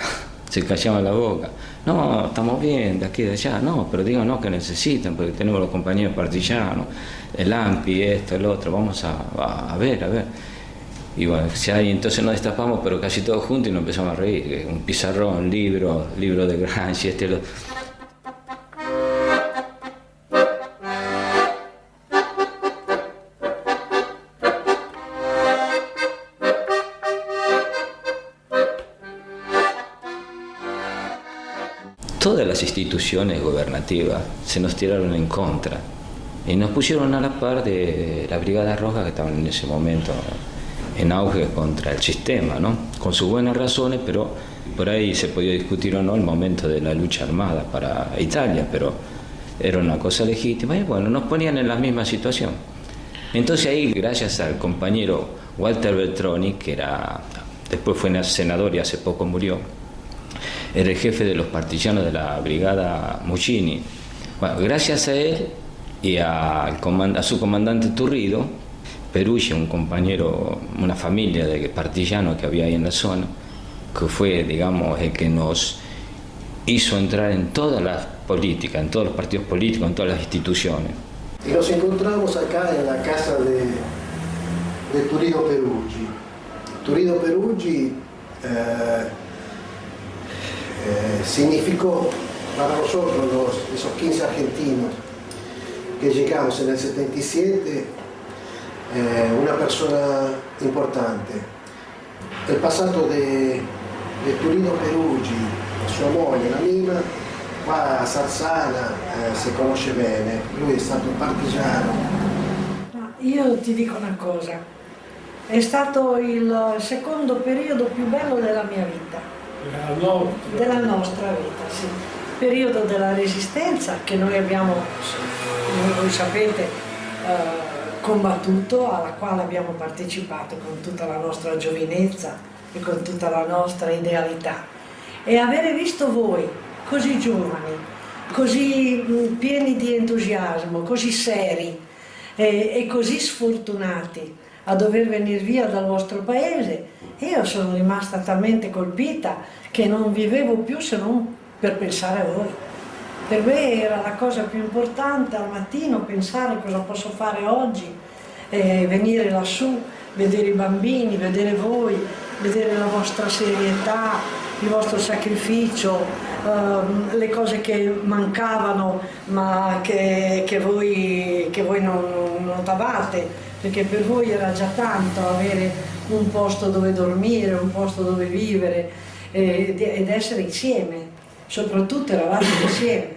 Se callaban la boca. No, estamos bien, de aquí y de allá. No, pero díganos que necesitan, porque tenemos los compañeros partisanos, el AMPI, esto, el otro, vamos a ver. Y bueno, entonces nos destapamos, pero casi todos juntos, y nos empezamos a reír. Un pizarrón, libro de Gramsci, lo... Todas las instituciones gubernativas se nos tiraron en contra y nos pusieron a la par de la Brigada Roja, que estaban en ese momento en auge contra el sistema, ¿no? Con sus buenas razones, pero por ahí se podía discutir o no el momento de la lucha armada para Italia, pero era una cosa legítima y bueno, nos ponían en la misma situación. Entonces ahí, gracias al compañero Walter Bertoni, que después fue senador y hace poco murió, era el jefe de los partisanos de la brigada Muccini. Bueno, gracias a él y a su comandante Turrido, Perucci, un compañero, una familia de partisanos que había ahí en la zona, que fue, digamos, el que nos hizo entrar en todas las políticas, en todos los partidos políticos, en todas las instituciones. Y nos encontramos acá en la casa de Turrido Perucci. Turrido Perucci significó para nosotros, esos 15 argentinos que llegamos en el 77, una persona importante. El passato di Turrido Perucci, sua moglie, la Nina, qua a Sarzana si conosce bene, lui è stato un partigiano. Io ti dico una cosa, è stato il secondo periodo più bello della mia vita. Della nostra vita, sì. Periodo della resistenza che noi abbiamo voi sapete, combattuto, alla quale abbiamo partecipato con tutta la nostra giovinezza e con tutta la nostra idealità. E avere visto voi così giovani, così pieni di entusiasmo, così seri e così sfortunati a dover venire via dal vostro paese, io sono rimasta talmente colpita che non vivevo più se non per pensare a voi. Per me era la cosa più importante al mattino pensare cosa posso fare oggi, venire lassù, vedere i bambini, vedere voi, vedere la vostra serietà, il vostro sacrificio, le cose che mancavano ma che voi non notavate, perché per voi era già tanto avere un posto dove dormire, un posto dove vivere ed essere insieme, soprattutto eravate insieme.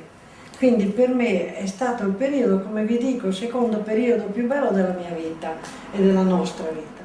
Quindi per me è stato il periodo, come vi dico, il secondo periodo più bello della mia vita e della nostra vita.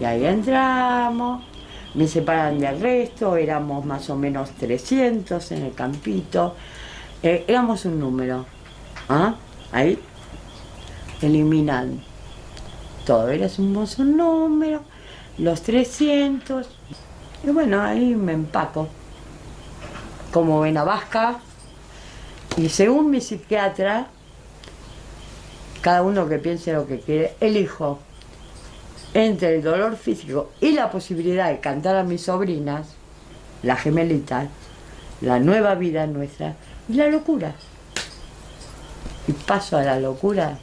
ahí entramos, me separan del resto, éramos más o menos 300 en el campito, éramos un número, ahí eliminan todo, éramos un número, los 300, y bueno, ahí me empaco, como venabasca, y según mi psiquiatra, cada uno que piense lo que quiere, elijo entre el dolor físico y la posibilidad de cantar a mis sobrinas, las gemelitas, la nueva vida nuestra, y la locura. Y paso a la locura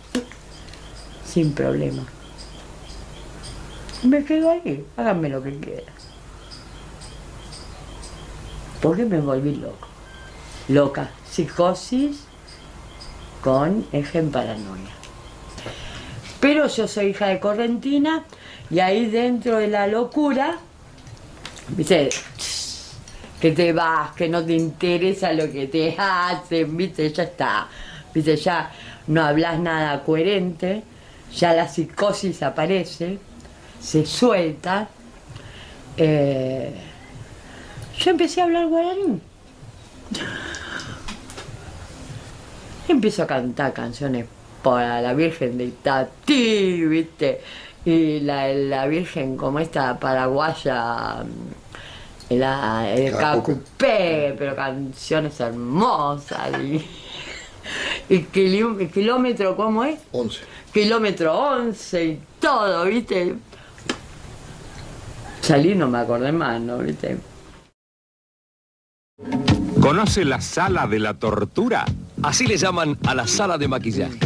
sin problema. Me quedo ahí, háganme lo que quieran. Porque me volví loco. Loca, psicosis con eje en paranoia. Pero yo soy hija de Correntina y ahí dentro de la locura, viste, que te vas, que no te interesa lo que te hacen, viste, ya está, viste, ya no hablas nada coherente, ya la psicosis aparece, se suelta. Yo empecé a hablar guaraní. Empiezo a cantar canciones para la Virgen de Itatí, ¿viste? Y la Virgen como esta paraguaya, el Cacupé, pero canciones hermosas. Y kilómetro, ¿cómo es? 11. Kilómetro 11 y todo, ¿viste? Salí, no me acordé más, ¿no? ¿Viste? ¿Conoce la sala de la tortura? Así le llaman a la sala de maquillaje.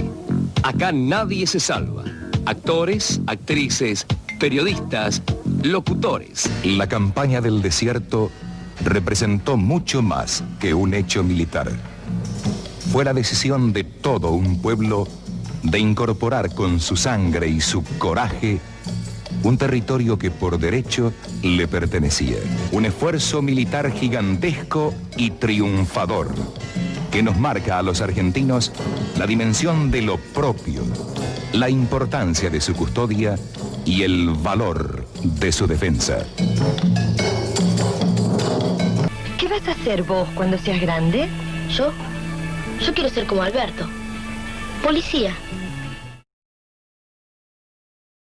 Acá nadie se salva. Actores, actrices, periodistas, locutores. La campaña del desierto representó mucho más que un hecho militar. Fue la decisión de todo un pueblo de incorporar con su sangre y su coraje un territorio que por derecho le pertenecía. Un esfuerzo militar gigantesco y triunfador que nos marca a los argentinos la dimensión de lo propio, la importancia de su custodia y el valor de su defensa. ¿Qué vas a hacer vos cuando seas grande? ¿Yo? Yo quiero ser como Alberto. Policía.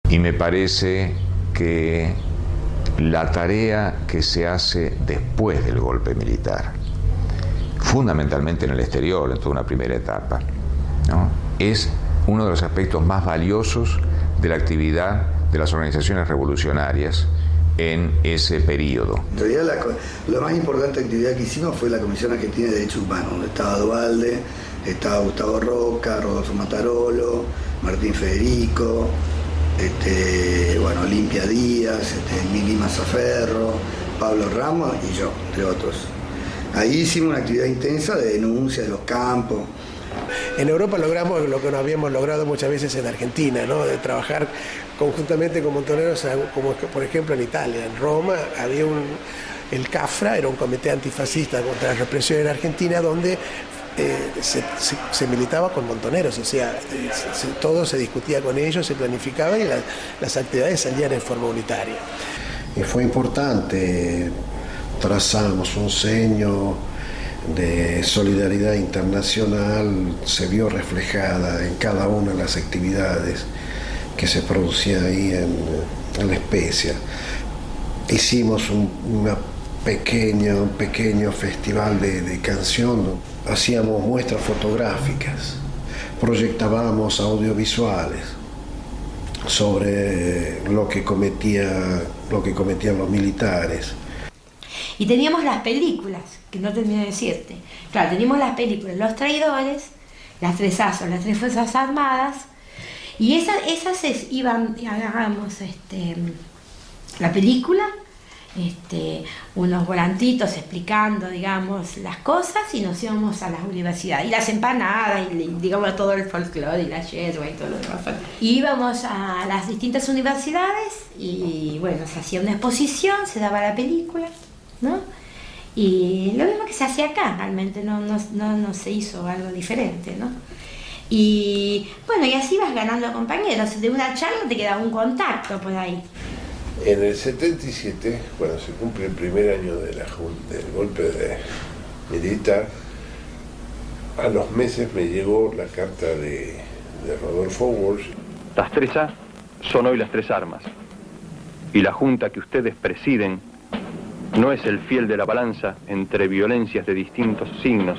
Y me parece que la tarea que se hace después del golpe militar, fundamentalmente en el exterior, en toda una primera etapa, ¿no?, es uno de los aspectos más valiosos de la actividad de las organizaciones revolucionarias en ese periodo. En realidad la más importante actividad que hicimos fue la Comisión Argentina de Derechos Humanos, donde estaba Duhalde, estaba Gustavo Roca, Rodolfo Matarolo, Martín Federico, Olimpia Díaz, Mili Mazzaferro, Pablo Ramos y yo, entre otros. Ahí hicimos una actividad intensa de denuncia de los campos. En Europa logramos lo que no habíamos logrado muchas veces en Argentina, ¿no? De trabajar conjuntamente con montoneros, como por ejemplo en Italia. En Roma había el CAFRA, era un comité antifascista contra la represión en Argentina, donde se militaba con montoneros, o sea, todo se discutía con ellos, se planificaba y las actividades salían en forma unitaria. Y fue importante, trazamos un seño de solidaridad internacional, se vio reflejada en cada una de las actividades que se producían ahí en La Spezia. Hicimos un pequeño festival de canción, hacíamos muestras fotográficas, proyectábamos audiovisuales sobre lo que cometían los militares. Y teníamos las películas, que no terminé de decirte. Claro, teníamos las películas, Los Traidores, Las Tres Asos, Las Tres Fuerzas Armadas, y esas iban, agarramos la película, unos volantitos explicando, digamos, las cosas, y nos íbamos a las universidades, y las empanadas, y digamos todo el folclore, y la yerba y todo lo demás. Y íbamos a las distintas universidades, y bueno, se hacía una exposición, se daba la película, ¿no? Y lo mismo que se hacía acá, realmente no se hizo algo diferente, ¿no? Y bueno, y así vas ganando compañeros, de una charla te quedaba un contacto por ahí. En el 77, cuando se cumple el primer año del golpe militar, a los meses me llegó la carta de Rodolfo Walsh. Las 3A son hoy las 3 armas, y la junta que ustedes presiden no es el fiel de la balanza entre violencias de distintos signos,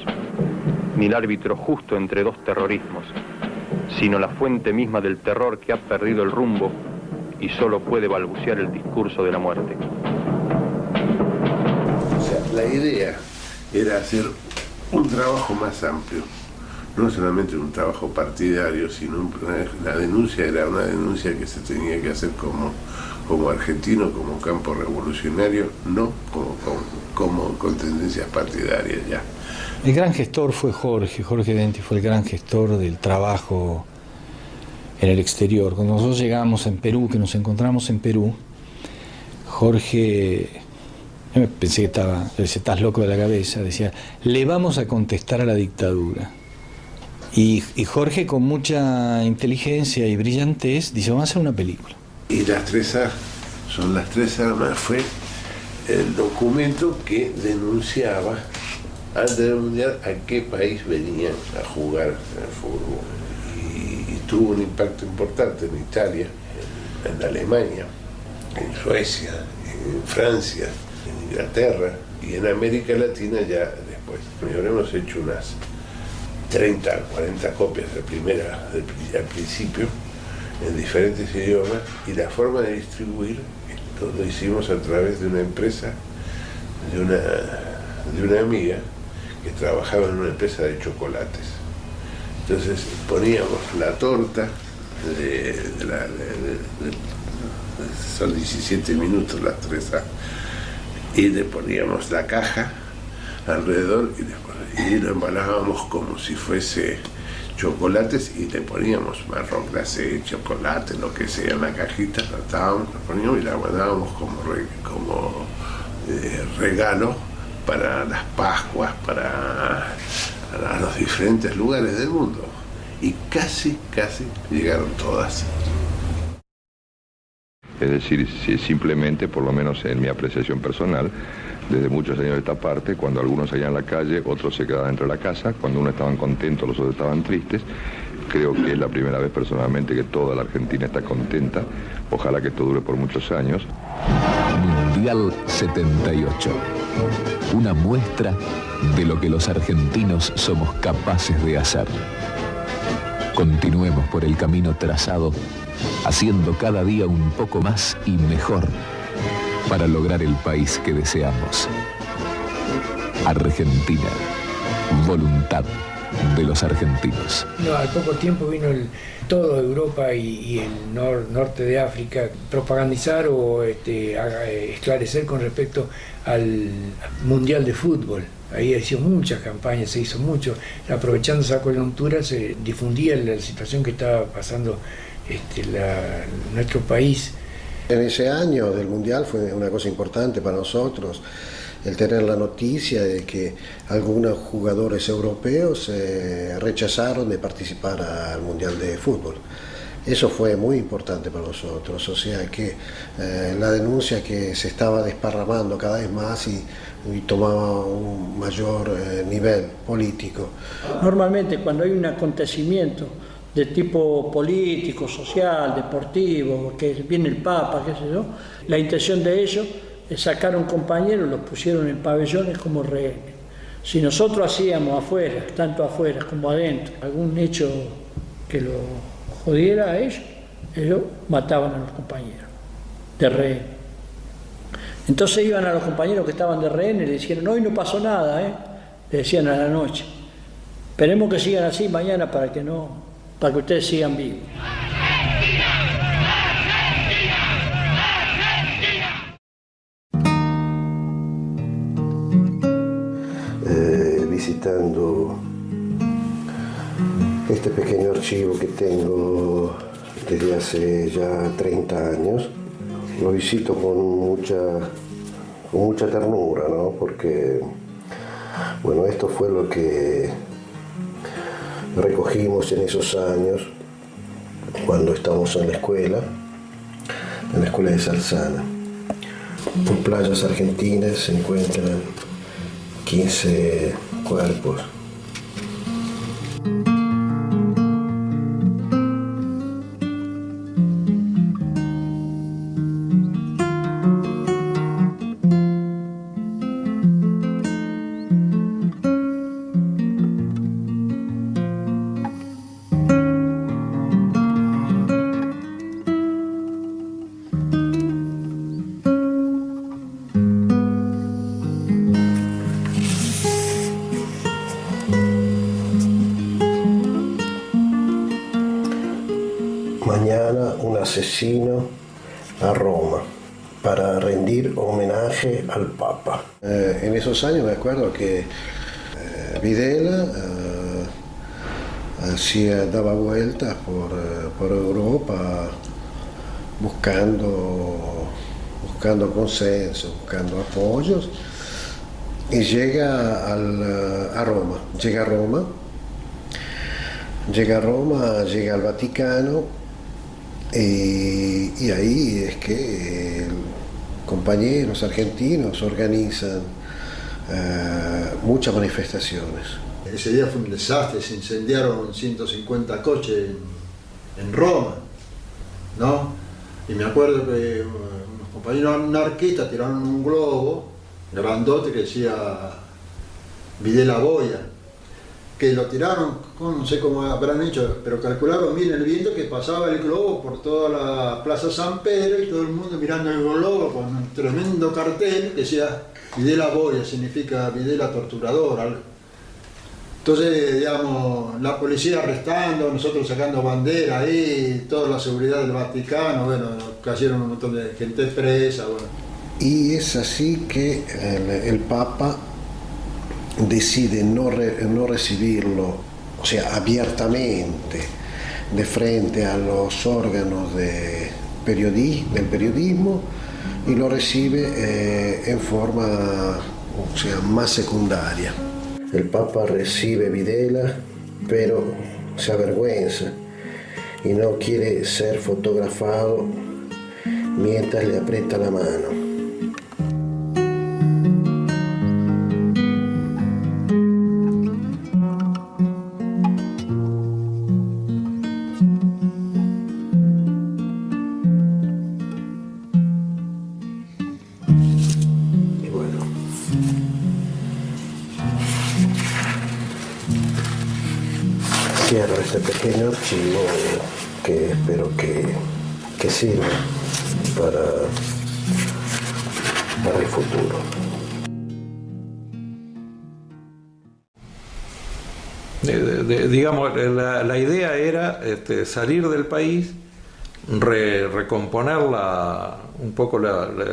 ni el árbitro justo entre dos terrorismos, sino la fuente misma del terror que ha perdido el rumbo y solo puede balbucear el discurso de la muerte. O sea, la idea era hacer un trabajo más amplio, no solamente un trabajo partidario, sino la denuncia era una denuncia que se tenía que hacer como argentino, como campo revolucionario, no como con tendencias partidarias ya. El gran gestor fue Jorge Denti fue el gran gestor del trabajo en el exterior. Cuando nosotros llegamos en Perú, que nos encontramos en Perú, Jorge, yo me pensé que estaba, yo decía, estás loco de la cabeza, decía, le vamos a contestar a la dictadura. Y Jorge, con mucha inteligencia y brillantez, dice, vamos a hacer una película. Y las 3A son las 3 armas, fue el documento que denunciaba antes del Mundial a qué país venían a jugar al fútbol. Y tuvo un impacto importante en Italia, en Alemania, en Suecia, en Francia, en Inglaterra y en América Latina ya después. Habremos hecho unas 30, 40 copias al principio, en diferentes idiomas, y la forma de distribuir lo hicimos a través de una empresa, de una amiga que trabajaba en una empresa de chocolates. Entonces poníamos la torta, son 17 minutos las 3A, y le poníamos la caja alrededor y lo embalábamos como si fuese chocolates y le poníamos marrón glacé, chocolate, lo que sea en la cajita, lo poníamos y la guardábamos como regalo para las Pascuas, para los diferentes lugares del mundo. Y casi llegaron todas. Es decir, si simplemente, por lo menos en mi apreciación personal, desde muchos años de esta parte, cuando algunos salían a la calle, otros se quedaban dentro de la casa, cuando unos estaban contentos, los otros estaban tristes. Creo que es la primera vez personalmente que toda la Argentina está contenta. Ojalá que esto dure por muchos años. Mundial 78. Una muestra de lo que los argentinos somos capaces de hacer. Continuemos por el camino trazado, haciendo cada día un poco más y mejor para lograr el país que deseamos. Argentina, voluntad, de los argentinos. No, al poco tiempo vino toda Europa y el norte de África propagandizar o esclarecer con respecto al Mundial de Fútbol. Ahí hizo muchas campañas, se hizo mucho. Aprovechando esa coyuntura se difundía la situación que estaba pasando nuestro país. En ese año del Mundial fue una cosa importante para nosotros el tener la noticia de que algunos jugadores europeos rechazaron de participar al Mundial de Fútbol. Eso fue muy importante para nosotros, o sea que la denuncia que se estaba desparramando cada vez más y tomaba un mayor nivel político. Normalmente cuando hay un acontecimiento de tipo político, social, deportivo, que viene el Papa, qué sé yo, la intención de ellos es sacar a un compañero, los pusieron en pabellones como rehenes. Si nosotros hacíamos afuera, tanto afuera como adentro, algún hecho que lo jodiera a ellos mataban a los compañeros de rehén. Entonces iban a los compañeros que estaban de rehén y le decían, hoy no pasó nada, le decían a la noche. Esperemos que sigan así mañana para que ustedes sigan vivos. Visitando este pequeño archivo que tengo desde hace ya 30 años, lo visito con mucha ternura, ¿no? Porque, bueno, esto fue lo que recogimos en esos años cuando estábamos en la escuela de Salzana. En playas argentinas se encuentran 15 cuerpos. Mañana un asesino a Roma para rendir homenaje al Papa. En esos años me acuerdo que Videla daba vueltas por Europa buscando consenso, buscando apoyos y llega a Roma. Llega a Roma, llega al Vaticano. Y ahí es que compañeros argentinos organizan muchas manifestaciones. Ese día fue un desastre, se incendiaron 150 coches en Roma, ¿no? Y me acuerdo que unos compañeros anarquistas tiraron un globo grandote que decía Videla Boya, que lo tiraron, no sé cómo habrán hecho, pero calcularon bien el viento que pasaba el globo por toda la Plaza San Pedro y todo el mundo mirando el globo con un tremendo cartel que decía Videla Boya, significa Videla torturador. Entonces, digamos, la policía arrestando, nosotros sacando bandera ahí, toda la seguridad del Vaticano, bueno, cayeron un montón de gente presa, bueno. Y es así que el Papa decide no recibirlo, o sea, abiertamente, de frente a los órganos del periodismo, y lo recibe en forma, o sea, más secundaria. El Papa recibe Videla, pero se avergüenza y no quiere ser fotografado mientras le aprieta la mano. Cierro este pequeño archivo que espero que sirva para el futuro. digamos, la idea era salir del país, recomponer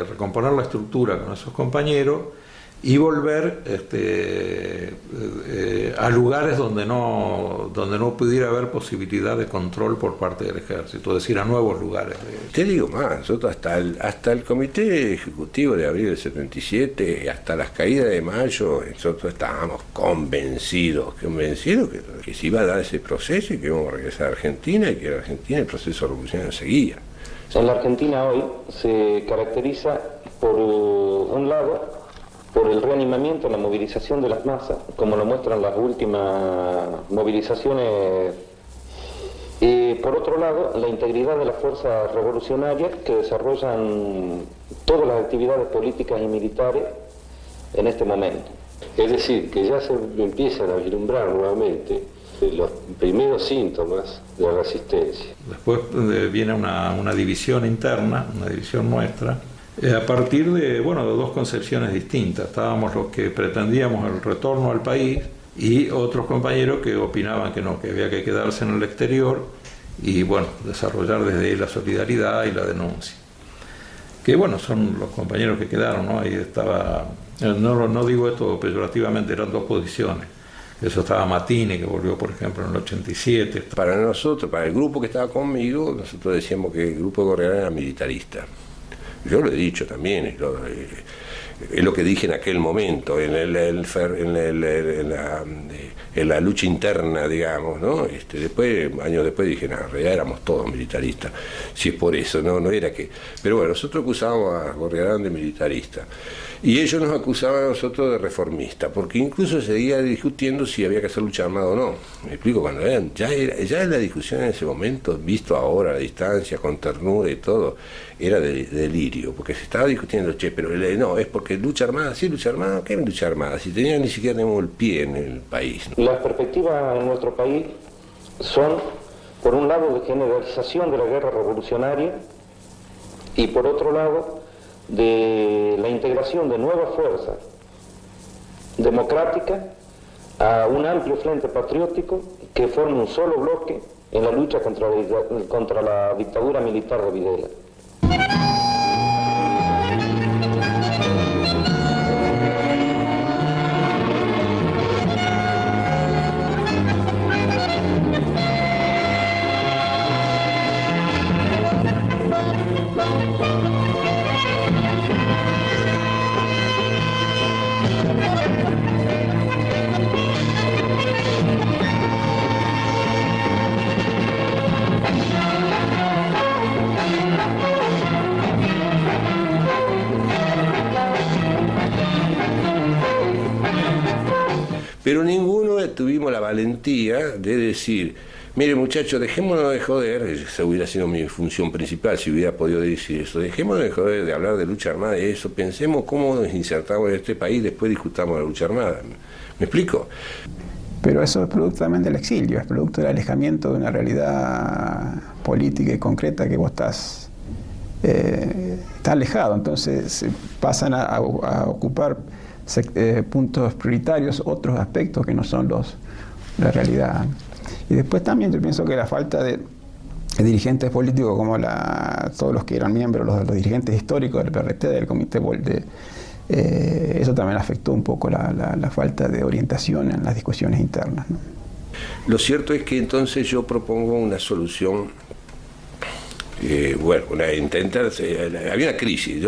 recomponer la estructura con esos compañeros y volver a lugares donde no pudiera haber posibilidad de control por parte del ejército, es decir, a nuevos lugares. Te digo más, nosotros hasta el comité ejecutivo de abril del 77, hasta las caídas de mayo, nosotros estábamos convencidos que se iba a dar ese proceso y que íbamos a regresar a Argentina y que en Argentina el proceso revolucionario seguía. En la Argentina hoy se caracteriza por un lado por el reanimamiento, la movilización de las masas, como lo muestran las últimas movilizaciones, y por otro lado, la integridad de las fuerzas revolucionarias que desarrollan todas las actividades políticas y militares en este momento. Es decir, que ya se empiezan a vislumbrar nuevamente los primeros síntomas de la resistencia. Después viene una división interna, una división nuestra, a partir de dos concepciones distintas. Estábamos los que pretendíamos el retorno al país y otros compañeros que opinaban que no, que había que quedarse en el exterior y desarrollar desde ahí la solidaridad y la denuncia. Que son los compañeros que quedaron, ¿no? Ahí estaba, no digo esto peyorativamente, eran dos posiciones. Eso estaba Matini, que volvió, por ejemplo, en el 87. Para nosotros, para el grupo que estaba conmigo, nosotros decíamos que el grupo de Gorriarán era militarista. Yo lo he dicho también, es lo que dije en aquel momento, en la lucha interna, digamos, ¿no? Años después dije, no, en realidad éramos todos militaristas, si es por eso, no era que... Pero bueno, nosotros acusábamos a Gorriarán de militarista, y ellos nos acusaban a nosotros de reformista, porque incluso seguía discutiendo si había que hacer lucha armada o no. Me explico, cuando ya en la discusión en ese momento, visto ahora a la distancia, con ternura y todo, era de delirio, porque se estaba discutiendo, pero no, es porque lucha armada, sí, lucha armada, ¿qué es lucha armada? Si ni siquiera tenemos el pie en el país, ¿no? Las perspectivas en nuestro país son, por un lado, de generalización de la guerra revolucionaria y por otro lado, de la integración de nuevas fuerzas democráticas a un amplio frente patriótico que forme un solo bloque en la lucha contra la dictadura militar de Videla. Pero ninguno tuvimos la valentía de decir, mire muchachos, dejémonos de joder, esa hubiera sido mi función principal si hubiera podido decir eso, dejémonos de joder, de hablar de lucha armada y eso, pensemos cómo nos insertamos en este país, después discutamos la lucha armada. ¿Me explico? Pero eso es producto también del exilio, es producto del alejamiento de una realidad política y concreta que vos estás alejado, entonces pasan a ocupar puntos prioritarios, otros aspectos que no son la realidad. Y después también yo pienso que la falta de dirigentes políticos como todos los que eran miembros, los dirigentes históricos del PRT, del Comité eso también afectó un poco la falta de orientación en las discusiones internas, ¿no? Lo cierto es que entonces yo propongo una solución. Había una crisis.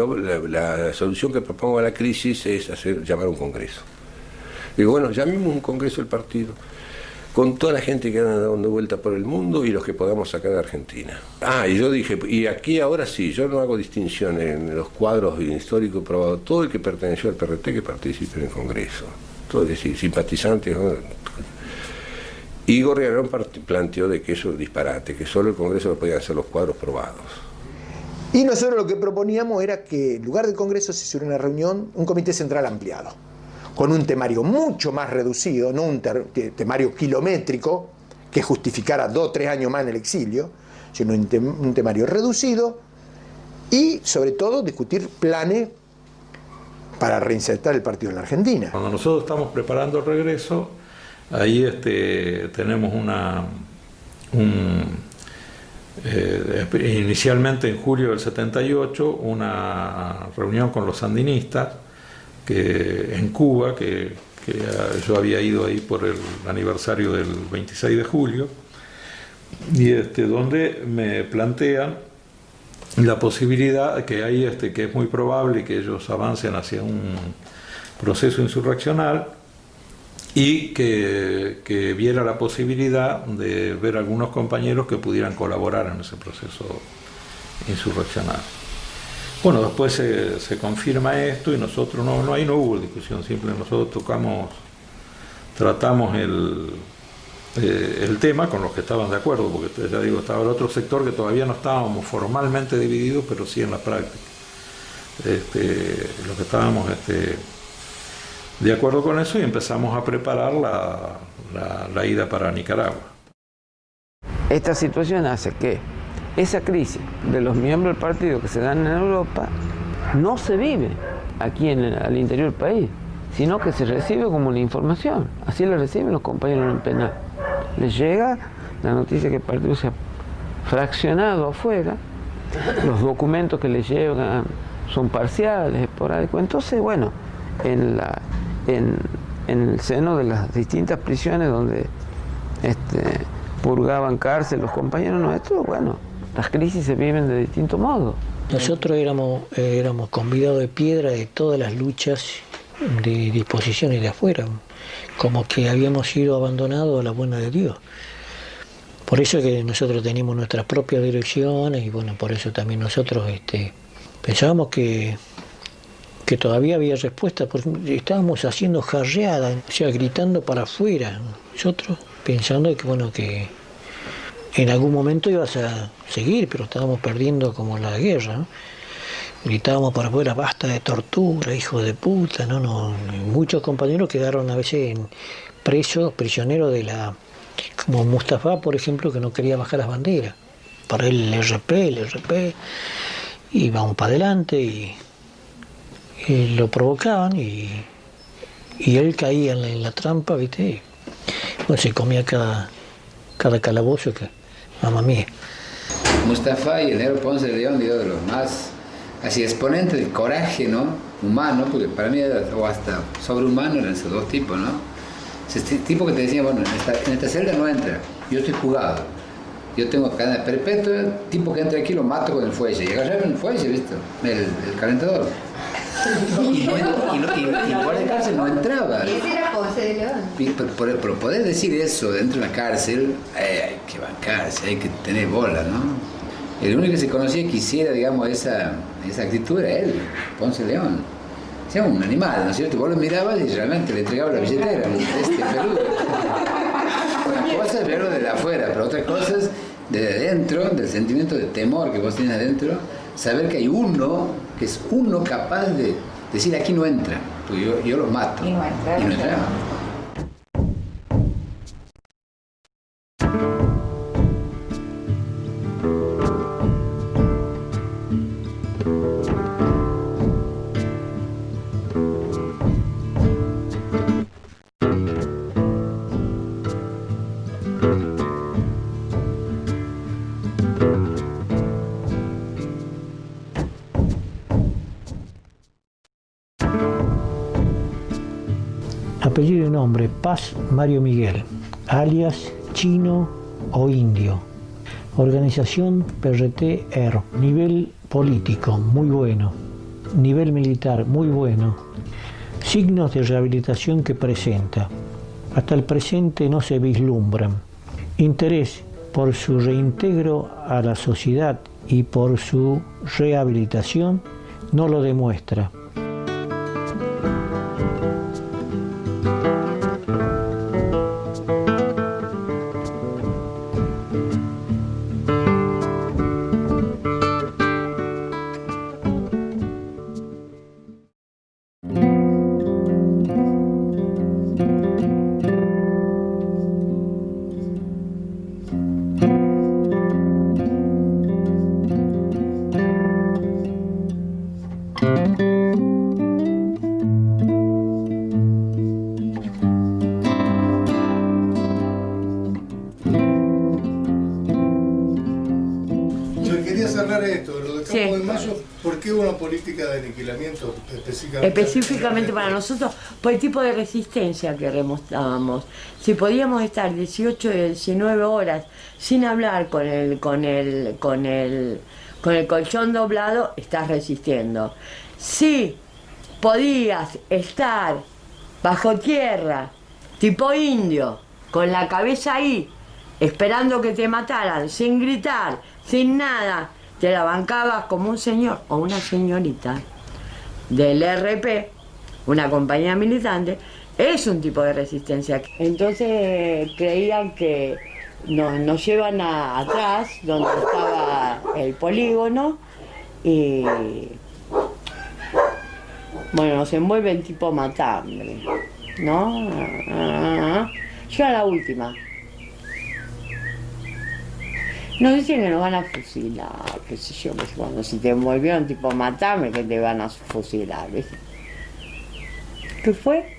La solución que propongo a la crisis es llamar a un congreso. Digo, llamemos un congreso del partido con toda la gente que anda dando vuelta por el mundo y los que podamos sacar de Argentina. Y yo dije, y aquí ahora sí, yo no hago distinción en los cuadros históricos probados, todo el que perteneció al PRT que participe en el congreso, todo, es decir, simpatizantes, ¿no? Y Gorriarán planteó de que eso es disparate, que solo el Congreso lo podían hacer los cuadros probados. Y nosotros lo que proponíamos era que en lugar del Congreso se hiciera una reunión, un comité central ampliado, con un temario mucho más reducido, no un temario kilométrico que justificara 2 o 3 años más en el exilio, sino un temario reducido y sobre todo discutir planes para reinsertar el partido en la Argentina. Cuando nosotros estamos preparando el regreso, Ahí tenemos inicialmente en julio del 78 una reunión con los sandinistas en Cuba, que yo había ido ahí por el aniversario del 26 de julio, y donde me plantean la posibilidad que hay que es muy probable que ellos avancen hacia un proceso insurreccional, y que viera la posibilidad de ver algunos compañeros que pudieran colaborar en ese proceso insurreccional. Bueno, después se confirma esto y nosotros ahí no hubo discusión, simplemente nosotros tratamos el tema con los que estaban de acuerdo, porque ya digo, estaba el otro sector que todavía no estábamos formalmente divididos, pero sí en la práctica. Los que estábamos de acuerdo con eso, y empezamos a preparar la ida para Nicaragua. Esta situación hace que esa crisis de los miembros del partido que se dan en Europa no se vive aquí al interior del país, sino que se recibe como una información. Así la reciben los compañeros en el penal. Les llega la noticia que el partido se ha fraccionado afuera, los documentos que les llegan son parciales, esporádicos. Entonces, bueno, en el seno de las distintas prisiones donde purgaban cárcel los compañeros nuestros, bueno, las crisis se viven de distinto modo. Nosotros éramos convidados de piedra de todas las luchas de disposiciones de afuera, como que habíamos sido abandonados a la buena de Dios. Por eso es que nosotros tenemos nuestras propias direcciones, y bueno, por eso también nosotros pensábamos que todavía había respuesta, porque estábamos haciendo jarreada, o sea, gritando para afuera, nosotros pensando que bueno, que en algún momento ibas a seguir, pero estábamos perdiendo como la guerra, ¿no? Gritábamos para afuera, basta de tortura, hijos de puta, no. Muchos compañeros quedaron a veces prisioneros de como Mustafa, por ejemplo, que no quería bajar las banderas. Para él el RP, y vamos para adelante, y lo provocaban, y él caía en la trampa, ¿viste? Bueno, se comía cada calabozo que, mamá mía. Mustafa y el negro Ponce de León, digo, de los más así exponentes del coraje, ¿no? Humano, porque para mí era, o hasta sobrehumano, eran esos dos tipos, ¿no? Este tipo que te decía, bueno, en esta celda no entra, yo estoy jugado, yo tengo cadena perpetua, el tipo que entra aquí lo mato con el fuelle, y agarraron el fuelle, ¿viste? El calentador. Y el guardia de cárcel no entraba. Ese era Ponce de León. Pero poder decir eso dentro de una cárcel, hay que bancarse, hay que tener bola, ¿no? El único que se conocía que hiciera, digamos, esa actitud era él, Ponce de León. Era un animal, ¿no es cierto? Vos lo mirabas y realmente le entregaba la billetera, peludo. Una cosa es verlo de afuera, pero otra cosa es de adentro, del sentimiento de temor que vos tienes adentro, saber que hay uno, que es uno capaz de decir aquí no entra, porque yo los mato. Y no entra. Apellido y nombre: Paz Mario Miguel, alias Chino o Indio. Organización PRT-ER. Nivel político, muy bueno. Nivel militar, muy bueno. Signos de rehabilitación que presenta. Hasta el presente no se vislumbran. Interés por su reintegro a la sociedad y por su rehabilitación no lo demuestra. quería cerrar esto, lo de Campo de Mayo, ¿por qué una política de aniquilamiento específicamente para nosotros? Por el tipo de resistencia que remontábamos. Si podíamos estar 18 o 19 horas sin hablar con el colchón doblado, estás resistiendo. Si podías estar bajo tierra, tipo indio, con la cabeza ahí, esperando que te mataran, sin gritar, sin nada, te la bancabas como un señor o una señorita del RP, una compañía militante, es un tipo de resistencia. Entonces creían que nos llevan atrás, donde estaba el polígono, y bueno, nos envuelven tipo matambre, ¿no? Yo a la última. Nos dicen que nos van a fusilar, qué sé yo, que cuando si te envolvieron tipo matarme, que te van a fusilar, ¿viste? ¿Qué fue?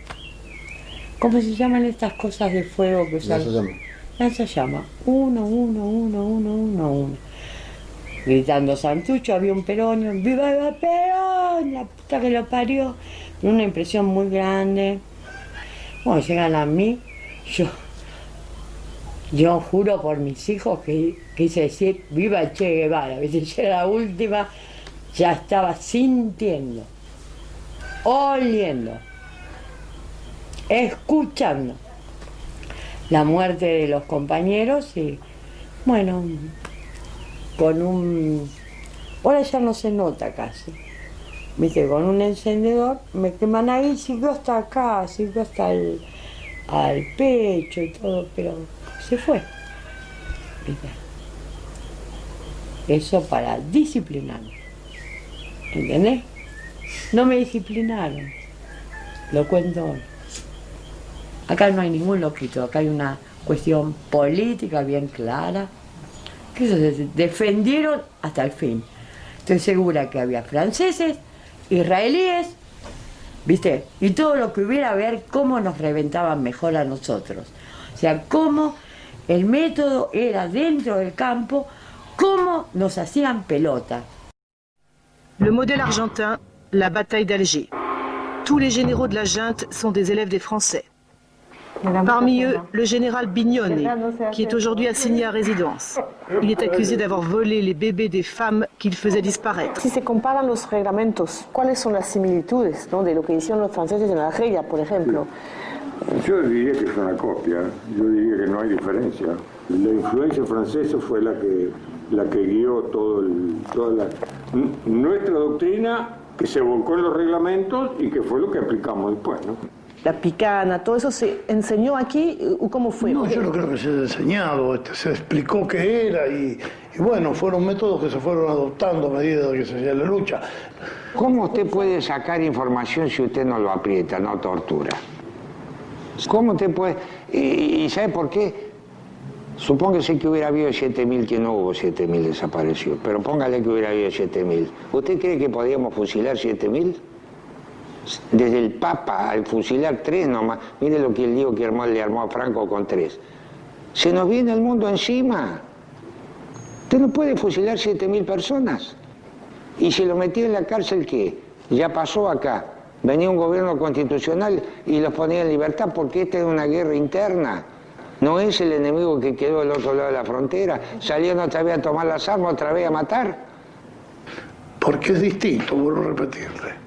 ¿Cómo se llaman estas cosas de fuego que usan? Lanzallamas. 1, 1, 1, 1, 1, 1. Gritando Santucho, había un Peronio, ¡viva el Perón! La puta que lo parió. Una impresión muy grande. Bueno, llegan a mí, yo juro por mis hijos que quise decir viva Che Guevara, ¿viste? Ya la última, ya estaba sintiendo, oliendo, escuchando la muerte de los compañeros y bueno, ahora ya no se nota casi, ¿viste? Con un encendedor me queman ahí, siguió hasta acá, siguió hasta al pecho y todo, pero se fue. ¿Viste? Eso para disciplinarme. ¿Entendés? No me disciplinaron. Lo cuento hoy. Acá no hay ningún loquito, acá hay una cuestión política bien clara, que se defendieron hasta el fin. Estoy segura que había franceses, israelíes, ¿viste? Y todo lo que hubiera, a ver cómo nos reventaban mejor a nosotros. O sea, cómo el método era dentro del campo, cómo nos hacían pelota. Le modèle argentin, la bataille d'Alger. Tous les généraux de la junte sont des élèves des Français. Parmi eux, le général Bignone, qui est aujourd'hui assigné à résidence. Il est accusé d'avoir volé les bébés des femmes qu'il faisait disparaître. Si se comparan los reglamentos, ¿cuáles son las similitudes, ¿no?, de lo que hicieron los franceses en Argelia, por ejemplo? Yo diría que es una copia, yo diría que no hay diferencia. La influencia francesa fue la que guió toda nuestra doctrina, que se volcó en los reglamentos y que fue lo que aplicamos después, ¿no? La picana, ¿todo eso se enseñó aquí? ¿Cómo fue? No, yo no creo que se haya enseñado, se explicó qué era y bueno, fueron métodos que se fueron adoptando a medida de que se hacía la lucha. ¿Cómo usted puede sacar información si usted no lo aprieta, no tortura? ¿Cómo usted puede...? ¿Y sabe por qué? Supóngase que hubiera habido 7.000, que no hubo 7.000 desaparecidos, pero póngale que hubiera habido 7.000. ¿Usted cree que podíamos fusilar 7.000? Desde el Papa al fusilar 3 nomás. Mire lo que él dijo que le armó a Franco con 3. Se nos viene el mundo encima. Usted no puede fusilar 7.000 personas. Y si lo metió en la cárcel, ¿qué? Ya pasó acá. Venía un gobierno constitucional y los ponía en libertad porque esta es una guerra interna. No es el enemigo que quedó del otro lado de la frontera. Salieron otra vez a tomar las armas, otra vez a matar. Porque es distinto, vuelvo a repetirle.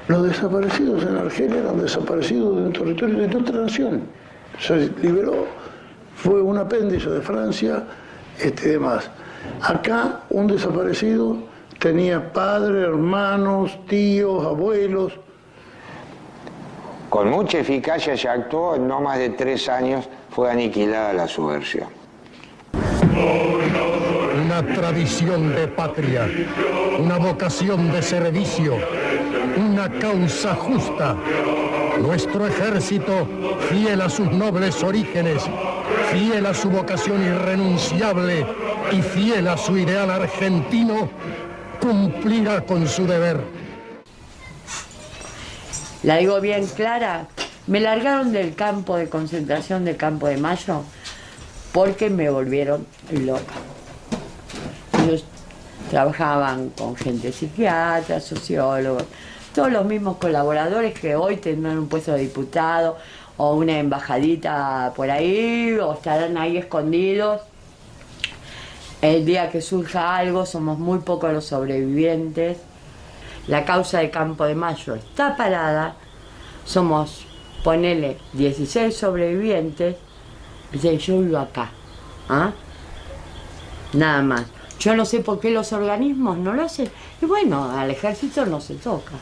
Los desaparecidos en Argelia eran desaparecidos de un territorio de otra nación. Se liberó, fue un apéndice de Francia, demás. Acá un desaparecido tenía padres, hermanos, tíos, abuelos. Con mucha eficacia se actuó, en no más de 3 años fue aniquilada la subversión. Una tradición de patria, una vocación de servicio, una causa justa. Nuestro ejército, fiel a sus nobles orígenes, fiel a su vocación irrenunciable y fiel a su ideal argentino, cumplirá con su deber. La digo bien clara, me largaron del campo de concentración del Campo de Mayo porque me volvieron loca. Trabajaban con gente psiquiatra, sociólogos, todos los mismos colaboradores que hoy tendrán un puesto de diputado o una embajadita por ahí, o estarán ahí escondidos. El día que surja algo, somos muy pocos los sobrevivientes. La causa de Campo de Mayo está parada. Somos, ponele, 16 sobrevivientes. Yo vivo acá. ¿Ah? Nada más. Yo no sé por qué los organismos no lo hacen. Y bueno, al ejército no se toca.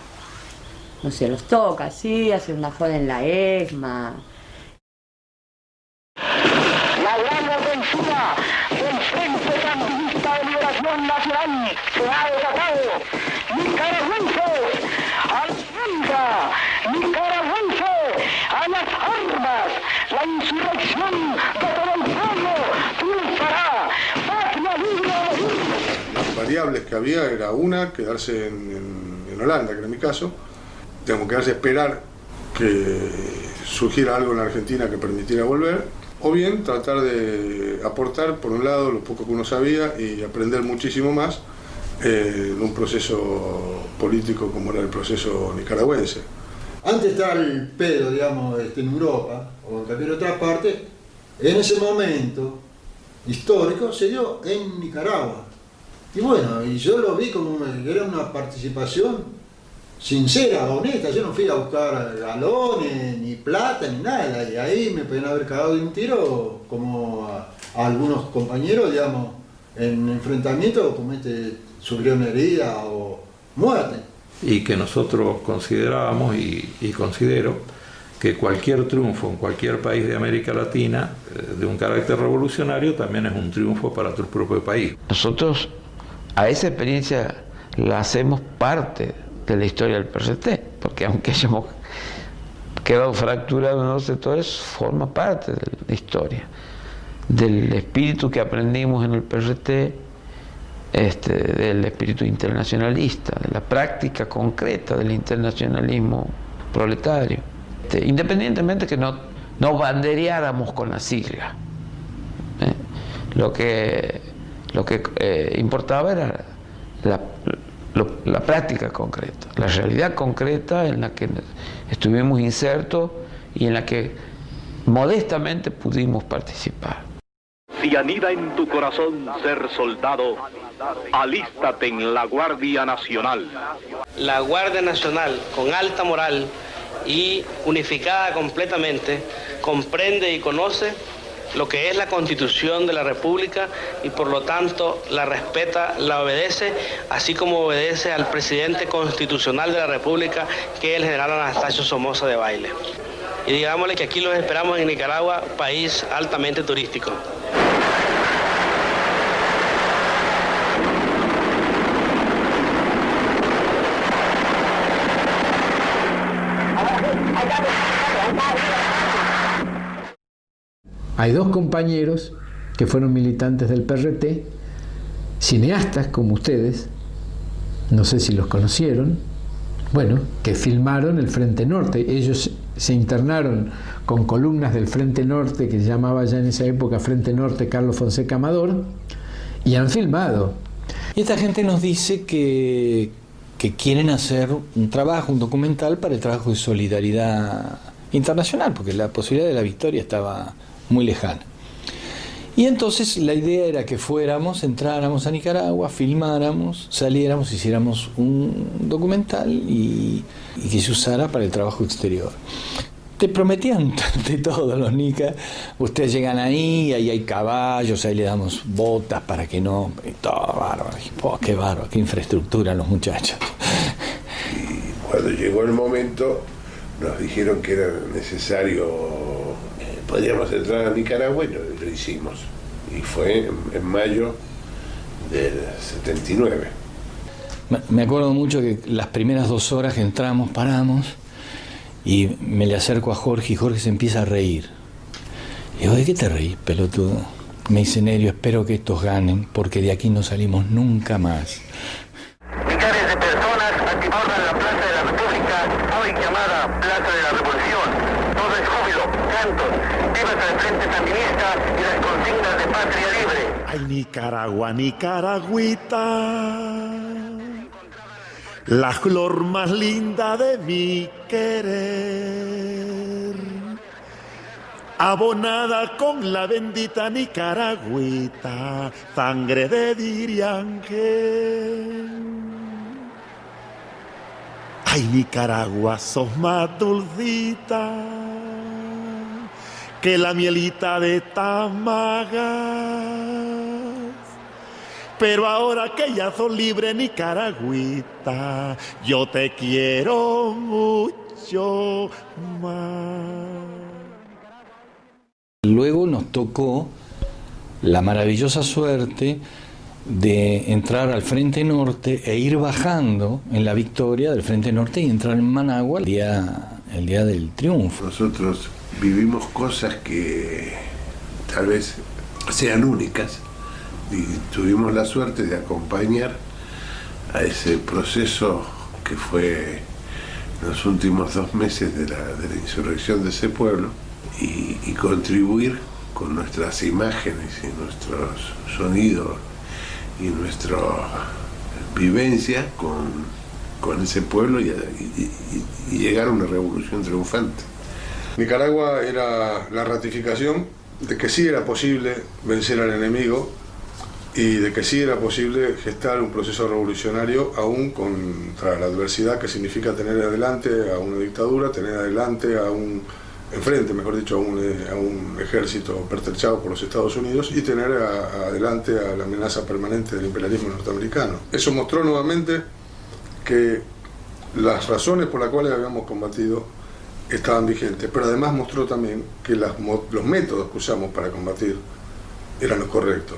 No se los toca, sí, hacen una joda en la ESMA. La gran ofensiva del Frente Sandinista de Liberación Nacional se ha desatado. Nicaragüenses a la lucha, nicaragüenses a las armas. La insurrección de todo el pueblo triunfará. Patria libre. Las variables que había era una, quedarse en Holanda, que era mi caso. Tengo que quedarse a esperar que surgiera algo en la Argentina que permitiera volver, o bien tratar de aportar, por un lado, lo poco que uno sabía y aprender muchísimo más en un proceso político como era el proceso nicaragüense. Antes estaba el pedo, digamos, en Europa o en cualquier otra parte, en ese momento histórico se dio en Nicaragua. Y bueno, y yo lo vi como que era una participación sincera, honesta. Yo no fui a buscar galones, ni plata, ni nada, y ahí me podían haber cagado de un tiro, como a algunos compañeros, digamos, en enfrentamiento, como sufrió una herida o muerte. Y que nosotros considerábamos y considero que cualquier triunfo en cualquier país de América Latina de un carácter revolucionario también es un triunfo para tu propio país. Nosotros a esa experiencia la hacemos parte de la historia del PRT, porque aunque hayamos quedado fracturados, no sé, todo eso forma parte de la historia, del espíritu que aprendimos en el PRT, del espíritu internacionalista, de la práctica concreta del internacionalismo proletario, independientemente que no bandereáramos con la sigla. Lo que importaba era la práctica concreta, la realidad concreta en la que estuvimos insertos y en la que modestamente pudimos participar. Si anida en tu corazón ser soldado, alístate en la Guardia Nacional. La Guardia Nacional, con alta moral y unificada completamente, comprende y conoce lo que es la Constitución de la República y por lo tanto la respeta, la obedece, así como obedece al presidente constitucional de la República, que es el general Anastasio Somoza Debayle. Y digámosle que aquí los esperamos en Nicaragua, país altamente turístico. Hay dos compañeros que fueron militantes del PRT, cineastas como ustedes, no sé si los conocieron, bueno, que filmaron el Frente Norte. Ellos se internaron con columnas del Frente Norte, que se llamaba ya en esa época Frente Norte Carlos Fonseca Amador, y han filmado. Y esta gente nos dice que quieren hacer un trabajo, un documental para el trabajo de solidaridad internacional, porque la posibilidad de la victoria estaba muy lejana. Y entonces la idea era que fuéramos, entráramos a Nicaragua, filmáramos, saliéramos, hiciéramos un documental y que se usara para el trabajo exterior. Te prometían de todo los nicas. Ustedes llegan ahí hay caballos, ahí le damos botas para que no... Y todo bárbaro. Oh, qué bárbaro, qué infraestructura los muchachos. Y cuando llegó el momento, nos dijeron que era necesario... podríamos entrar a Nicaragua y lo hicimos. Y fue en mayo del 79. Me acuerdo mucho que las primeras 2 horas que entramos, paramos, y me le acerco a Jorge y Jorge se empieza a reír. Y digo, ¿de qué te reís, pelotudo? Me dice, Nerio, espero que estos ganen, porque de aquí no salimos nunca más. Millones de personas abordan la Plaza de la República, hoy llamada Plaza de la Revolución. Todo es júbilo, cantos, vivas al Frente Sandinista y las consignas de patria libre. Ay, Nicaragua, Nicaragüita, la flor más linda de mi querer, abonada con la bendita Nicaragüita, sangre de Diriángel. Ay, Nicaragua, sos más dulcita que la mielita de Tamagas. Pero ahora que ya sos libre, Nicaragüita, yo te quiero mucho más. Luego nos tocó la maravillosa suerte de entrar al Frente Norte e ir bajando en la victoria del Frente Norte y entrar en Managua el día del triunfo. Nosotros vivimos cosas que tal vez sean únicas y tuvimos la suerte de acompañar a ese proceso que fue los últimos 2 meses de la insurrección de ese pueblo y contribuir con nuestras imágenes y nuestros sonidos y nuestra vivencia con ese pueblo y llegar a una revolución triunfante. Nicaragua era la ratificación de que sí era posible vencer al enemigo y de que sí era posible gestar un proceso revolucionario aún contra la adversidad que significa tener adelante a una dictadura, tener adelante enfrente, mejor dicho, a un ejército pertrechado por los Estados Unidos y tener adelante a la amenaza permanente del imperialismo norteamericano. Eso mostró nuevamente que las razones por las cuales habíamos combatido estaban vigentes, pero además mostró también que los métodos que usamos para combatir eran los correctos.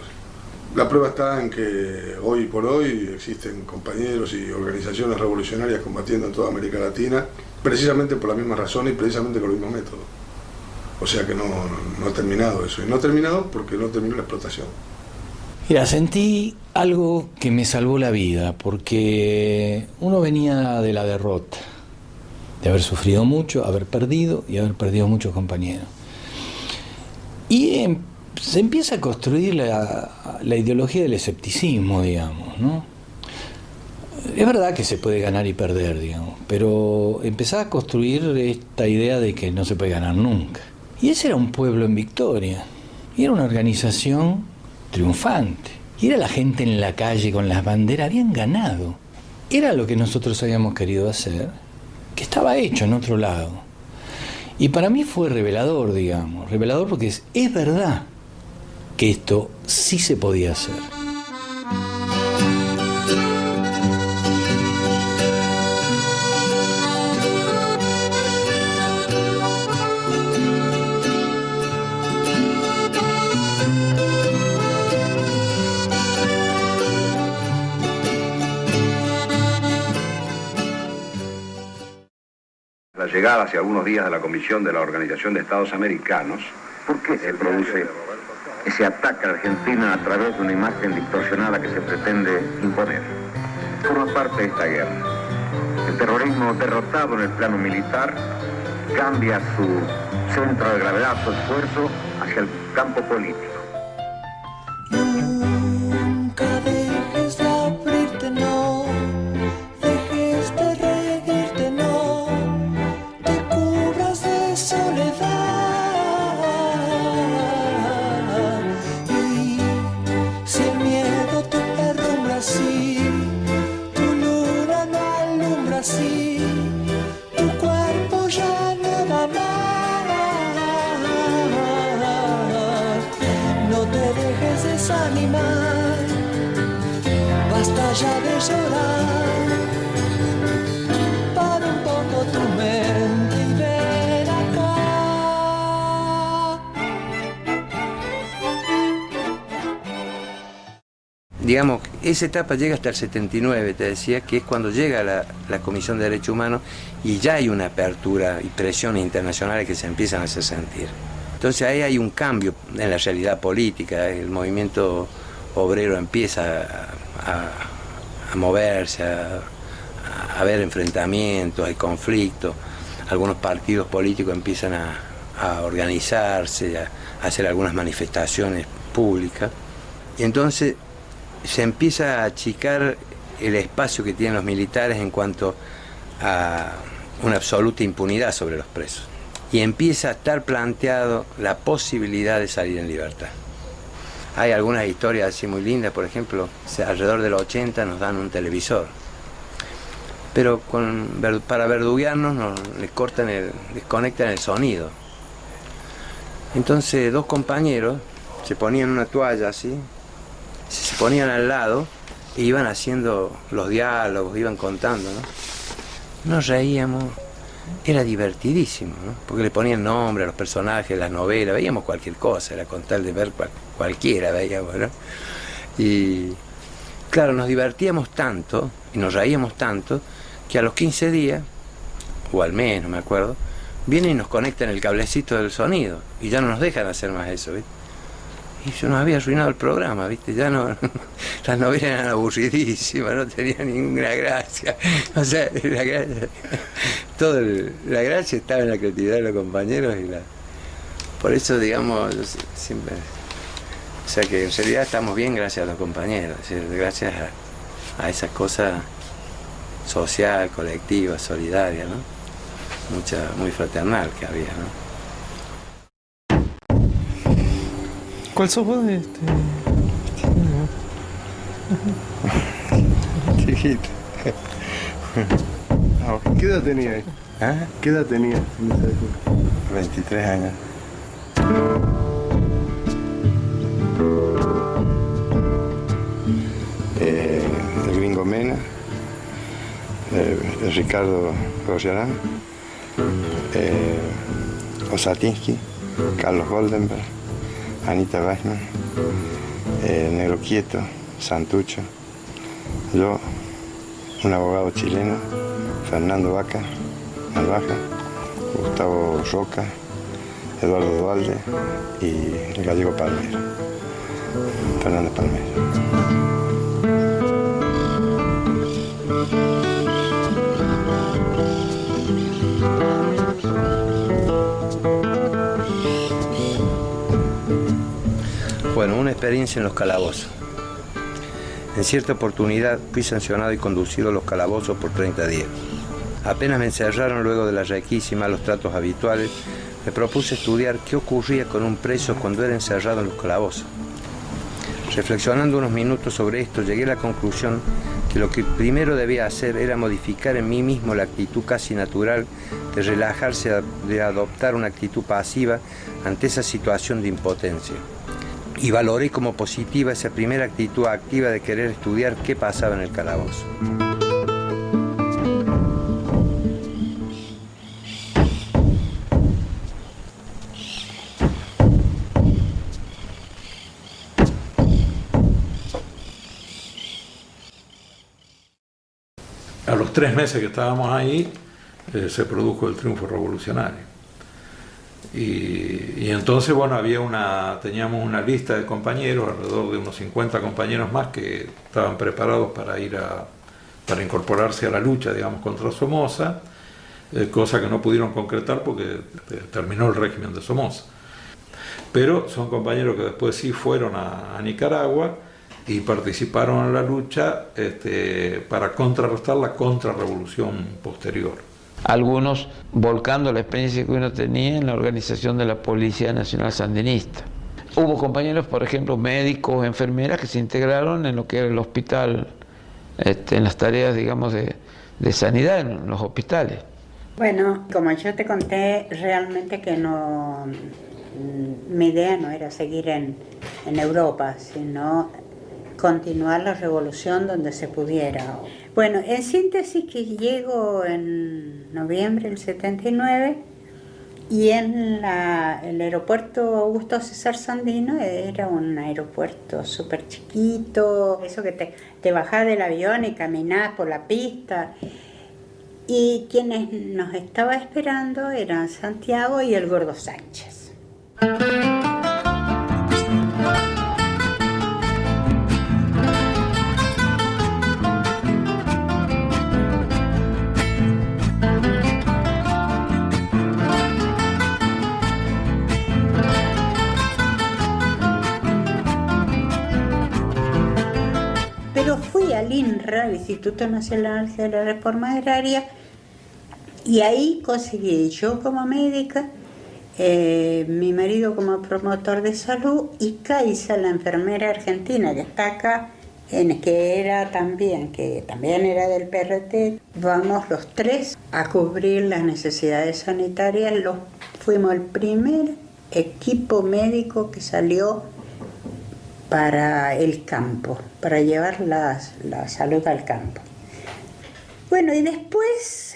La prueba está en que hoy por hoy existen compañeros y organizaciones revolucionarias combatiendo en toda América Latina precisamente por la misma razón y precisamente con los mismos métodos. O sea que no ha terminado eso, y no ha terminado porque no terminó la explotación. Mira, sentí algo que me salvó la vida, porque uno venía de la derrota, de haber sufrido mucho, haber perdido y haber perdido muchos compañeros. Y se empieza a construir la ideología del escepticismo, digamos, ¿no? Es verdad que se puede ganar y perder, digamos, pero empezaba a construir esta idea de que no se puede ganar nunca. Y ese era un pueblo en victoria, y era una organización triunfante, y era la gente en la calle con las banderas, habían ganado. Era lo que nosotros habíamos querido hacer, que estaba hecho en otro lado. Y para mí fue revelador, digamos, revelador porque es verdad que esto sí se podía hacer. La llegada hace algunos días de la Comisión de la Organización de Estados Americanos, ¿por qué se produce ese ataque a Argentina a través de una imagen distorsionada que se pretende imponer? Forma parte de esta guerra. El terrorismo derrotado en el plano militar cambia su centro de gravedad, su esfuerzo hacia el campo político. Nunca dejes de abrirte, no dejes de reírte, no te cubras de soledad. Y si el miedo te herrumbra así, tu luna no alumbra así, tu cuerpo ya no da más. No te dejes desanimar, basta ya de llorar, para un poco tu mente y ven acá. Digamos, esa etapa llega hasta el 79, te decía, que es cuando llega la Comisión de Derechos Humanos y ya hay una apertura y presiones internacionales que se empiezan a hacer sentir. Entonces ahí hay un cambio en la realidad política, el movimiento obrero empieza a moverse, a haber enfrentamientos, hay conflictos, algunos partidos políticos empiezan a organizarse, a hacer algunas manifestaciones públicas. Y entonces se empieza a achicar el espacio que tienen los militares en cuanto a una absoluta impunidad sobre los presos. Y empieza a estar planteado la posibilidad de salir en libertad. Hay algunas historias así muy lindas, por ejemplo, alrededor del 80 nos dan un televisor. Pero para verduguearnos desconectan el sonido. Entonces 2 compañeros se ponían una toalla así, se ponían al lado e iban haciendo los diálogos, iban contando, ¿no? Nos reíamos, era divertidísimo, ¿no? Porque le ponían nombre a los personajes, las novelas, veíamos cualquier cosa, era con tal de ver cualquiera veíamos, ¿no? Y claro, nos divertíamos tanto y nos reíamos tanto que a los 15 días, o al mes, no me acuerdo, vienen y nos conectan el cablecito del sonido y ya no nos dejan hacer más eso, ¿viste? Y yo nos había arruinado el programa, ¿viste? Ya no, las novelas eran aburridísimas, no tenían ninguna gracia. O sea, la gracia estaba en la creatividad de los compañeros por eso, digamos, siempre... O sea que en realidad estamos bien gracias a los compañeros, gracias a esas cosas social, colectiva, solidaria, ¿no? Muy fraternal que había, ¿no? ¿Cuál sos vos? Chiquito. ¿Qué edad tenía? ¿Ah? ¿Qué edad tenía en esa época? 23 años. El Gringo Mena, Ricardo Gorriarán, Osatinsky, Carlos Goldenberg, Anita Weissman, Negro Quieto, Santucho, yo, un abogado chileno, Fernando Vaca, Narvaja, Gustavo Roca, Eduardo Dualde y el gallego Palmero, Fernando Palmero. Bueno, una experiencia en los calabozos. En cierta oportunidad fui sancionado y conducido a los calabozos por 30 días. Apenas me encerraron luego de la requisa y malos tratos habituales, me propuse estudiar qué ocurría con un preso cuando era encerrado en los calabozos. Reflexionando unos minutos sobre esto, llegué a la conclusión que lo que primero debía hacer era modificar en mí mismo la actitud casi natural de relajarse, de adoptar una actitud pasiva ante esa situación de impotencia. Y valoré como positiva esa primera actitud activa de querer estudiar qué pasaba en el calabozo. A los 3 meses que estábamos ahí, se produjo el triunfo revolucionario. Y entonces, bueno, teníamos una lista de compañeros, alrededor de unos 50 compañeros más que estaban preparados para para incorporarse a la lucha, digamos, contra Somoza, cosa que no pudieron concretar porque terminó el régimen de Somoza. Pero son compañeros que después sí fueron a Nicaragua y participaron en la lucha para contrarrestar la contrarrevolución posterior. Algunos volcando la experiencia que uno tenía en la organización de la Policía Nacional Sandinista. Hubo compañeros, por ejemplo, médicos, enfermeras, que se integraron en lo que era el hospital, en las tareas, digamos, de sanidad en los hospitales. Bueno, como yo te conté, realmente que no, mi idea no era seguir en Europa, sino continuar la revolución donde se pudiera. Bueno, en síntesis, que llego en noviembre del 79 y en el aeropuerto Augusto César Sandino era un aeropuerto súper chiquito, eso que te bajás del avión y caminás por la pista. Y quienes nos estaba esperando eran Santiago y el Gordo Sánchez. al INRA, el Instituto Nacional de la Reforma Agraria, y ahí conseguí, yo como médica, mi marido como promotor de salud, y Kaisa, la enfermera argentina que está acá, que también era del PRT, vamos los tres a cubrir las necesidades sanitarias. Fuimos el primer equipo médico que salió para el campo, para llevar la salud al campo. Bueno, y después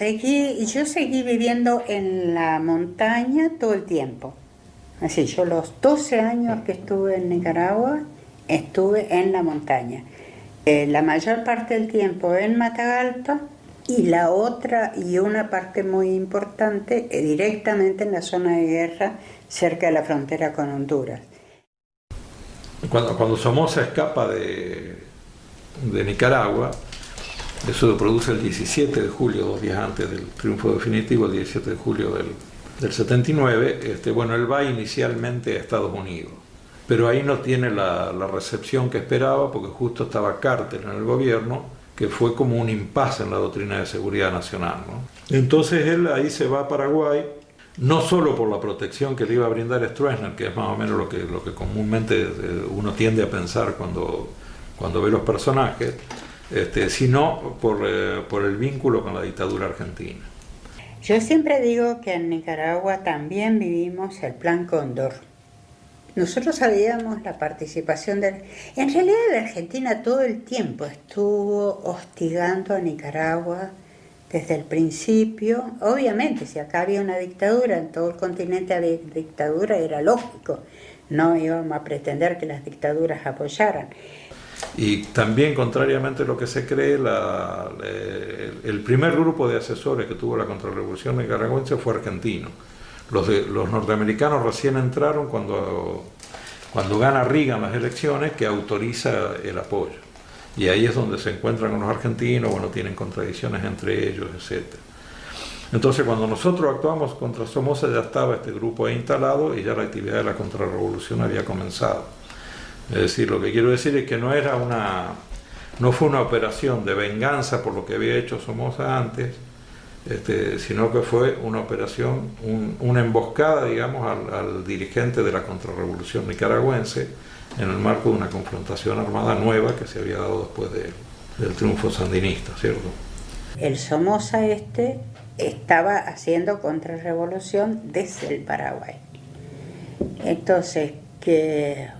yo seguí viviendo en la montaña todo el tiempo. Así, yo los 12 años que estuve en Nicaragua, estuve en la montaña. La mayor parte del tiempo en Matagalpa y la otra y una parte muy importante directamente en la zona de guerra cerca de la frontera con Honduras. Cuando Somoza escapa de Nicaragua, eso se produce el 17 de julio, 2 días antes del triunfo definitivo, el 17 de julio del 79, bueno, él va inicialmente a Estados Unidos, pero ahí no tiene la recepción que esperaba porque justo estaba Carter en el gobierno, que fue como un impasse en la doctrina de seguridad nacional, ¿no? Entonces él ahí se va a Paraguay, no solo por la protección que le iba a brindar Stroessner, que es más o menos lo que comúnmente uno tiende a pensar cuando ve los personajes, sino por el vínculo con la dictadura argentina. Yo siempre digo que en Nicaragua también vivimos el Plan Cóndor. Nosotros sabíamos la participación En realidad la Argentina todo el tiempo estuvo hostigando a Nicaragua desde el principio. Obviamente, si acá había una dictadura, en todo el continente había dictadura, era lógico. No íbamos a pretender que las dictaduras apoyaran. Y también, contrariamente a lo que se cree, el primer grupo de asesores que tuvo la contrarrevolución nicaragüense fue argentino. Los norteamericanos recién entraron cuando gana Reagan las elecciones, que autoriza el apoyo. Y ahí es donde se encuentran con los argentinos, tienen contradicciones entre ellos, etc. Entonces, cuando nosotros actuamos contra Somoza, ya estaba este grupo ahí instalado y ya la actividad de la contrarrevolución había comenzado. Es decir, lo que quiero decir es que no fue una operación de venganza por lo que había hecho Somoza antes, sino que fue una operación, una emboscada, digamos, al dirigente de la contrarrevolución nicaragüense en el marco de una confrontación armada nueva que se había dado después del triunfo sandinista, ¿cierto? El Somoza estaba haciendo contrarrevolución desde el Paraguay. Entonces, que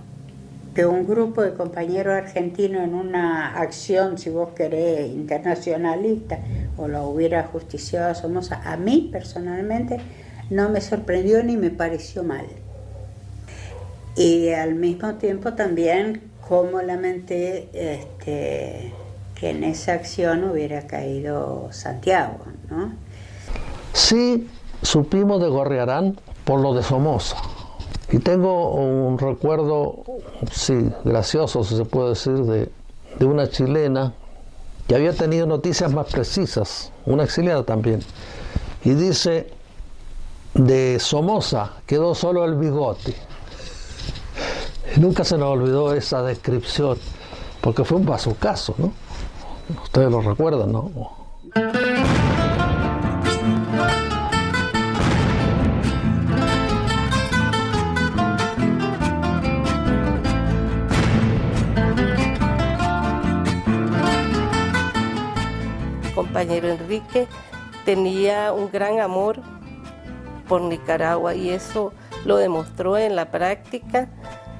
un grupo de compañeros argentinos en una acción, si vos querés, internacionalista, o lo hubiera justiciado a Somoza, a mí personalmente no me sorprendió ni me pareció mal. Y al mismo tiempo también como lamenté que en esa acción hubiera caído Santiago, ¿no? Sí, supimos de Gorriarán por lo de Somoza. Y tengo un recuerdo, sí, gracioso, si se puede decir, de una chilena que había tenido noticias más precisas, una exiliada también. Y dice, de Somoza quedó solo el bigote. Y nunca se nos olvidó esa descripción, porque fue un bazucazo, ¿no? Ustedes lo recuerdan, ¿no? Compañero Enrique tenía un gran amor por Nicaragua y eso lo demostró en la práctica.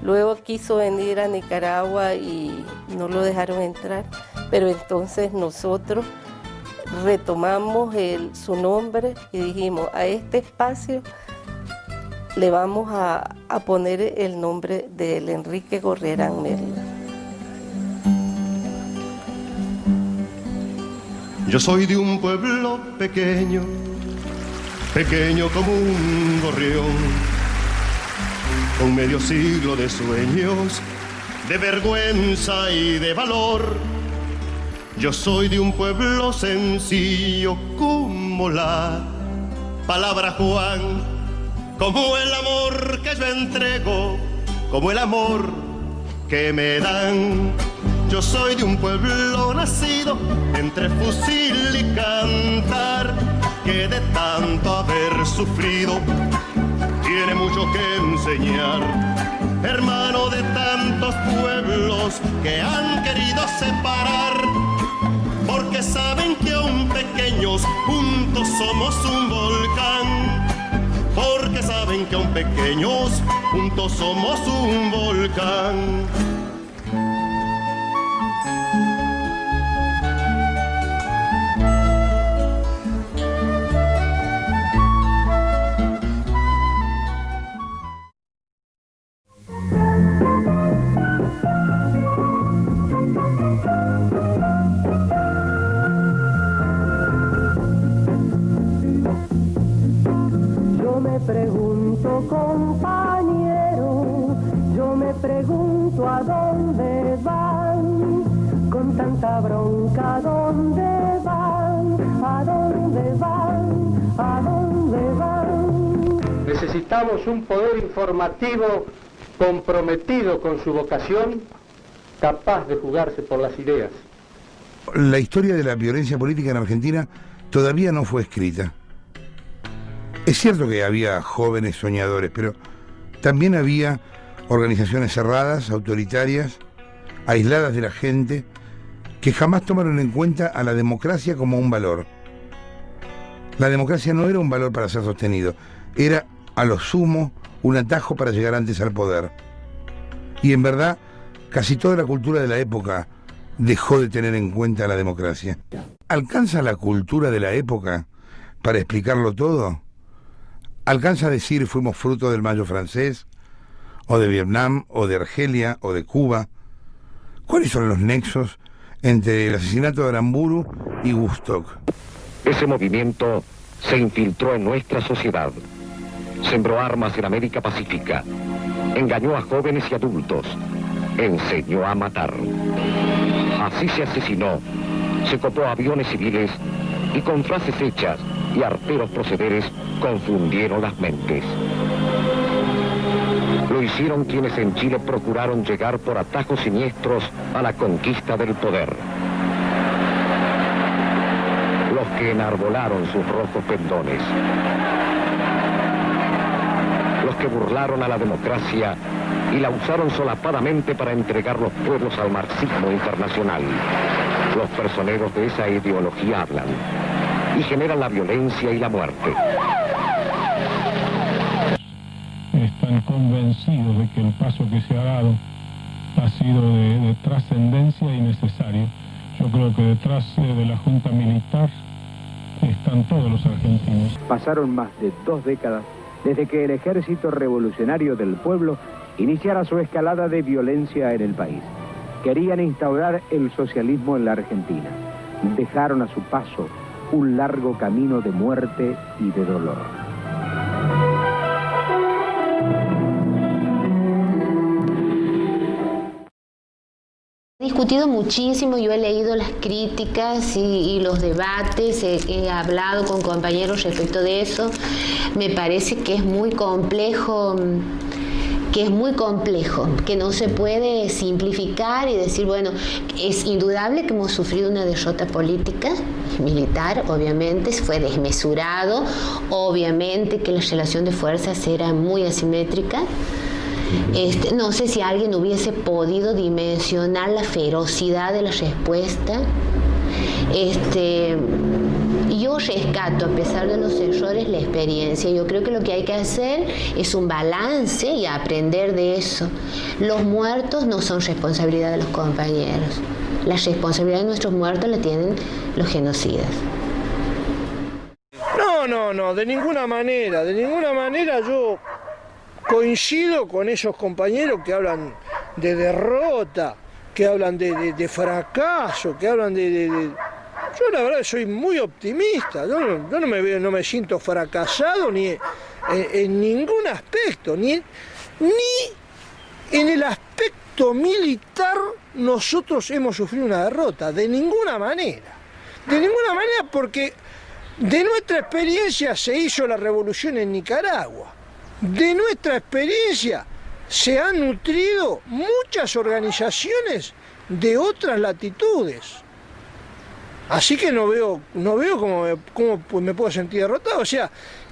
Luego quiso venir a Nicaragua y no lo dejaron entrar, pero entonces nosotros retomamos su nombre y dijimos, a este espacio le vamos a poner el nombre del Enrique Gorriarán Merlo. Yo soy de un pueblo pequeño, pequeño como un gorrión, con medio siglo de sueños, de vergüenza y de valor. Yo soy de un pueblo sencillo como la palabra Juan, como el amor que yo entrego, como el amor que me dan. Yo soy de un pueblo nacido entre fusil y cantar, que de tanto haber sufrido tiene mucho que enseñar. Hermano de tantos pueblos que han querido separar, porque saben que aún pequeños juntos somos un volcán. Porque saben que aún pequeños juntos somos un volcán. Pregunto, compañero, yo me pregunto a dónde van, con tanta bronca, ¿a dónde van? ¿A dónde van? ¿A dónde van? Necesitamos un poder informativo comprometido con su vocación, capaz de jugarse por las ideas. La historia de la violencia política en Argentina todavía no fue escrita. Es cierto que había jóvenes soñadores, pero también había organizaciones cerradas, autoritarias, aisladas de la gente, que jamás tomaron en cuenta a la democracia como un valor. La democracia no era un valor para ser sostenido, era a lo sumo un atajo para llegar antes al poder. Y en verdad, casi toda la cultura de la época dejó de tener en cuenta a la democracia. ¿Alcanza la cultura de la época para explicarlo todo? ¿Alcanza a decir fuimos fruto del Mayo francés, o de Vietnam, o de Argelia, o de Cuba? ¿Cuáles son los nexos entre el asesinato de Aramburu y Woodstock? Ese movimiento se infiltró en nuestra sociedad, sembró armas en América Pacífica, engañó a jóvenes y adultos, enseñó a matar. Así se asesinó, se copó aviones civiles y con frases hechas y arteros procederes confundieron las mentes. Lo hicieron quienes en Chile procuraron llegar por atajos siniestros a la conquista del poder. Los que enarbolaron sus rojos pendones. Los que burlaron a la democracia y la usaron solapadamente para entregar los pueblos al marxismo internacional. Los personeros de esa ideología hablan y generan la violencia y la muerte. Están convencidos de que el paso que se ha dado ha sido de trascendencia y necesario. Yo creo que detrás de la Junta Militar están todos los argentinos. Pasaron más de 2 décadas desde que el Ejército Revolucionario del Pueblo iniciara su escalada de violencia en el país. Querían instaurar el socialismo en la Argentina. Dejaron a su paso un largo camino de muerte y de dolor. He discutido muchísimo, yo he leído las críticas y los debates, he hablado con compañeros respecto de eso. Me parece que es muy complejo, que no se puede simplificar y decir, bueno, es indudable que hemos sufrido una derrota política, militar, obviamente, fue desmesurado, obviamente que la relación de fuerzas era muy asimétrica. No sé si alguien hubiese podido dimensionar la ferocidad de la respuesta. Yo rescato, a pesar de los errores, la experiencia. Yo creo que lo que hay que hacer es un balance y aprender de eso. Los muertos no son responsabilidad de los compañeros. La responsabilidad de nuestros muertos la tienen los genocidas. No, de ninguna manera yo coincido con esos compañeros que hablan de derrota, que hablan de fracaso, que hablan Yo la verdad soy muy optimista, yo no me siento fracasado ni en ningún aspecto, ni en el aspecto militar nosotros hemos sufrido una derrota, de ninguna manera porque de nuestra experiencia se hizo la revolución en Nicaragua, de nuestra experiencia se han nutrido muchas organizaciones de otras latitudes. Así que no veo cómo me puedo sentir derrotado. O sea,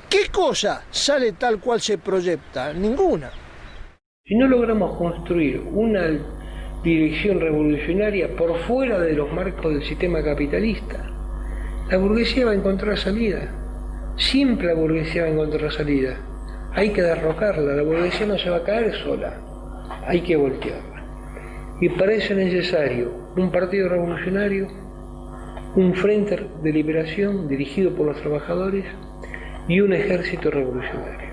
¿qué cosa sale tal cual se proyecta? Ninguna. Si no logramos construir una dirección revolucionaria por fuera de los marcos del sistema capitalista, la burguesía va a encontrar salida. Siempre la burguesía va a encontrar salida. Hay que derrocarla, la burguesía no se va a caer sola, hay que voltearla. Y para eso es necesario un partido revolucionario, un frente de liberación dirigido por los trabajadores y un ejército revolucionario.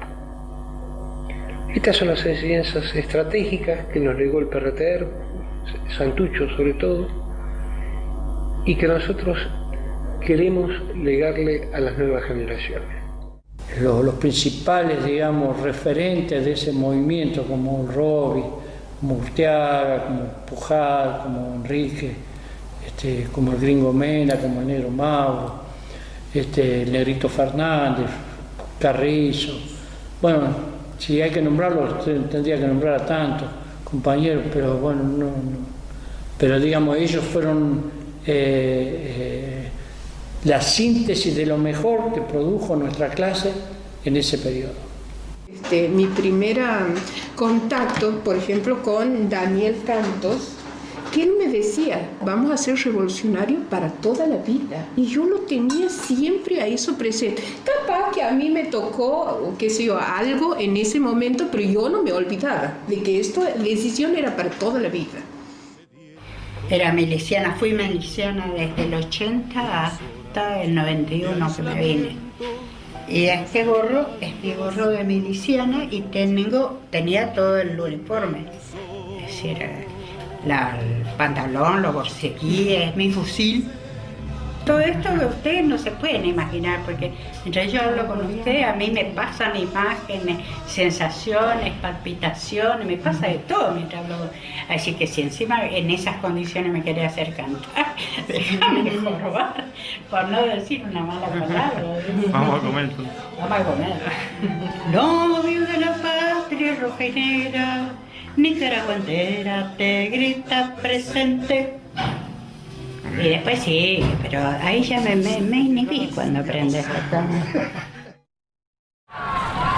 Estas son las enseñanzas estratégicas que nos legó el PRTR, Santucho sobre todo, y que nosotros queremos legarle a las nuevas generaciones. Los principales, digamos, referentes de ese movimiento, como Robi, como Urteaga, como Pujal, como Enrique, como el Gringo Mena, como el Negro Mauro, el Negrito Fernández, Carrizo. Bueno, si hay que nombrarlos, tendría que nombrar a tantos compañeros, pero bueno, no. Pero digamos, ellos fueron la síntesis de lo mejor que produjo nuestra clase en ese periodo. Mi primer contacto, por ejemplo, con Daniel Cantos, que él me decía, vamos a ser revolucionarios para toda la vida. Y yo lo tenía siempre a eso presente. Capaz que a mí me tocó, qué sé yo, algo en ese momento, pero yo no me olvidaba de que esta decisión era para toda la vida. Era miliciana, fui miliciana desde el 80 hasta el 91 que me vine. Y este gorro es mi gorro de miliciana y tenía todo el uniforme. Es decir, el pantalón, los borseguíes, mi fusil. Todo esto que ustedes no se pueden imaginar, porque mientras yo hablo con ustedes, a mí me pasan imágenes, sensaciones, palpitaciones, me pasa de todo mientras hablo. Así que si encima en esas condiciones me quería hacer cantar, déjame jorobar, por no decir una mala palabra. Vamos a comer. Vamos a comer. Novio de la patria roja y negra, nicaragüentera, te grita presente. Y después sí, pero ahí ya me inhibí cuando aprendes esto.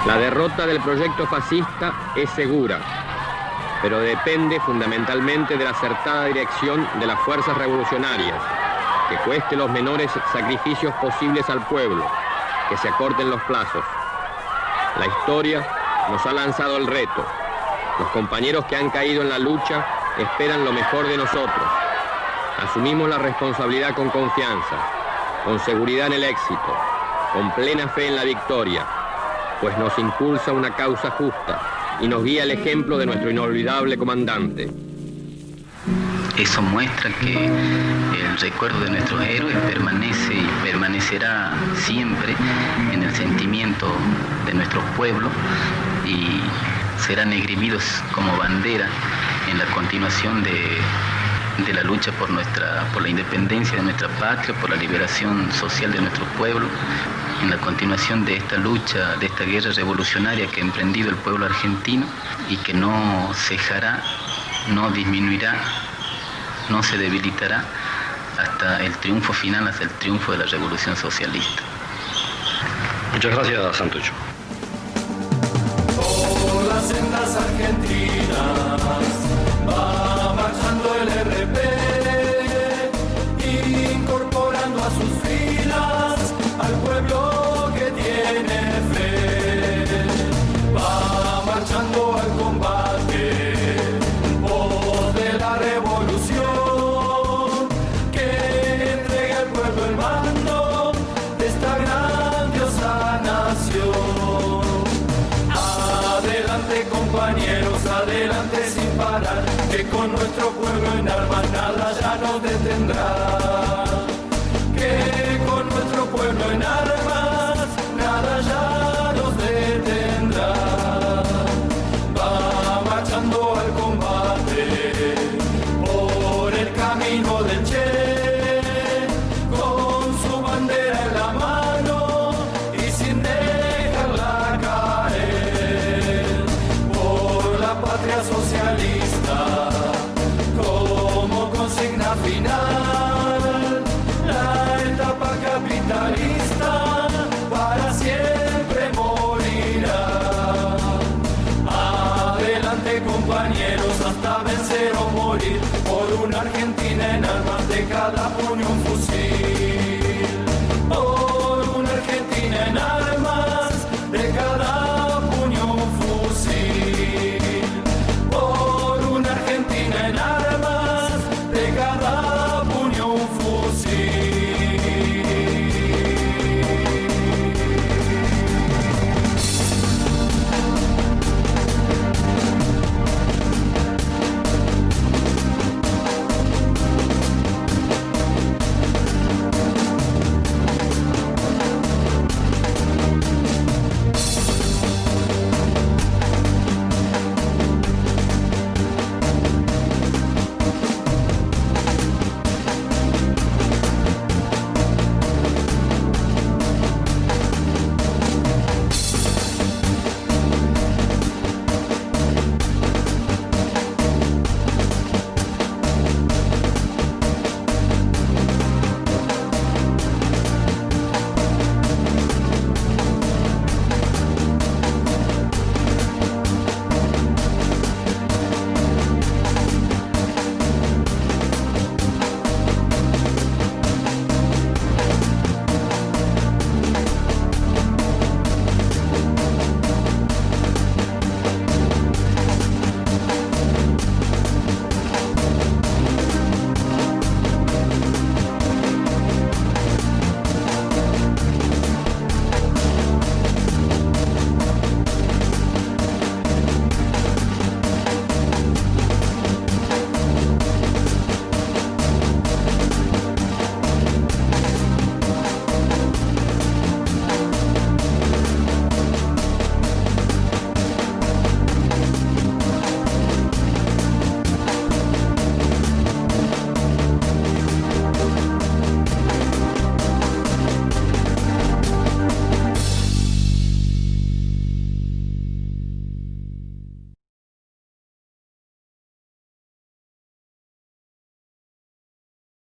La derrota del proyecto fascista es segura, pero depende fundamentalmente de la acertada dirección de las fuerzas revolucionarias, que cueste los menores sacrificios posibles al pueblo, que se acorten los plazos. La historia nos ha lanzado el reto. Los compañeros que han caído en la lucha esperan lo mejor de nosotros. Asumimos la responsabilidad con confianza, con seguridad en el éxito, con plena fe en la victoria, pues nos impulsa una causa justa y nos guía el ejemplo de nuestro inolvidable comandante. Eso muestra que el recuerdo de nuestros héroes permanece y permanecerá siempre en el sentimiento de nuestro pueblo y serán esgrimidos como bandera en la continuación de la lucha por la independencia de nuestra patria, por la liberación social de nuestro pueblo, en la continuación de esta lucha, de esta guerra revolucionaria que ha emprendido el pueblo argentino y que no cejará, no disminuirá, no se debilitará hasta el triunfo final, hasta el triunfo de la revolución socialista. Muchas gracias, Santucho. Por las sendas argentinas va marchando el RP, incorporando a sus filas al pueblo que tiene fe. Va marchando al combate en pos de la revolución, que entrega al pueblo el mando de esta grandiosa nación. Adelante, compañeros, adelante sin parar, que con nuestro pueblo en armas nada ya nos detendrá. Que con nuestro pueblo en armas nada ya nos detendrá. Va marchando al combate por el camino del Che, con su bandera en la mano y sin dejarla caer, por la patria socialista, como morir.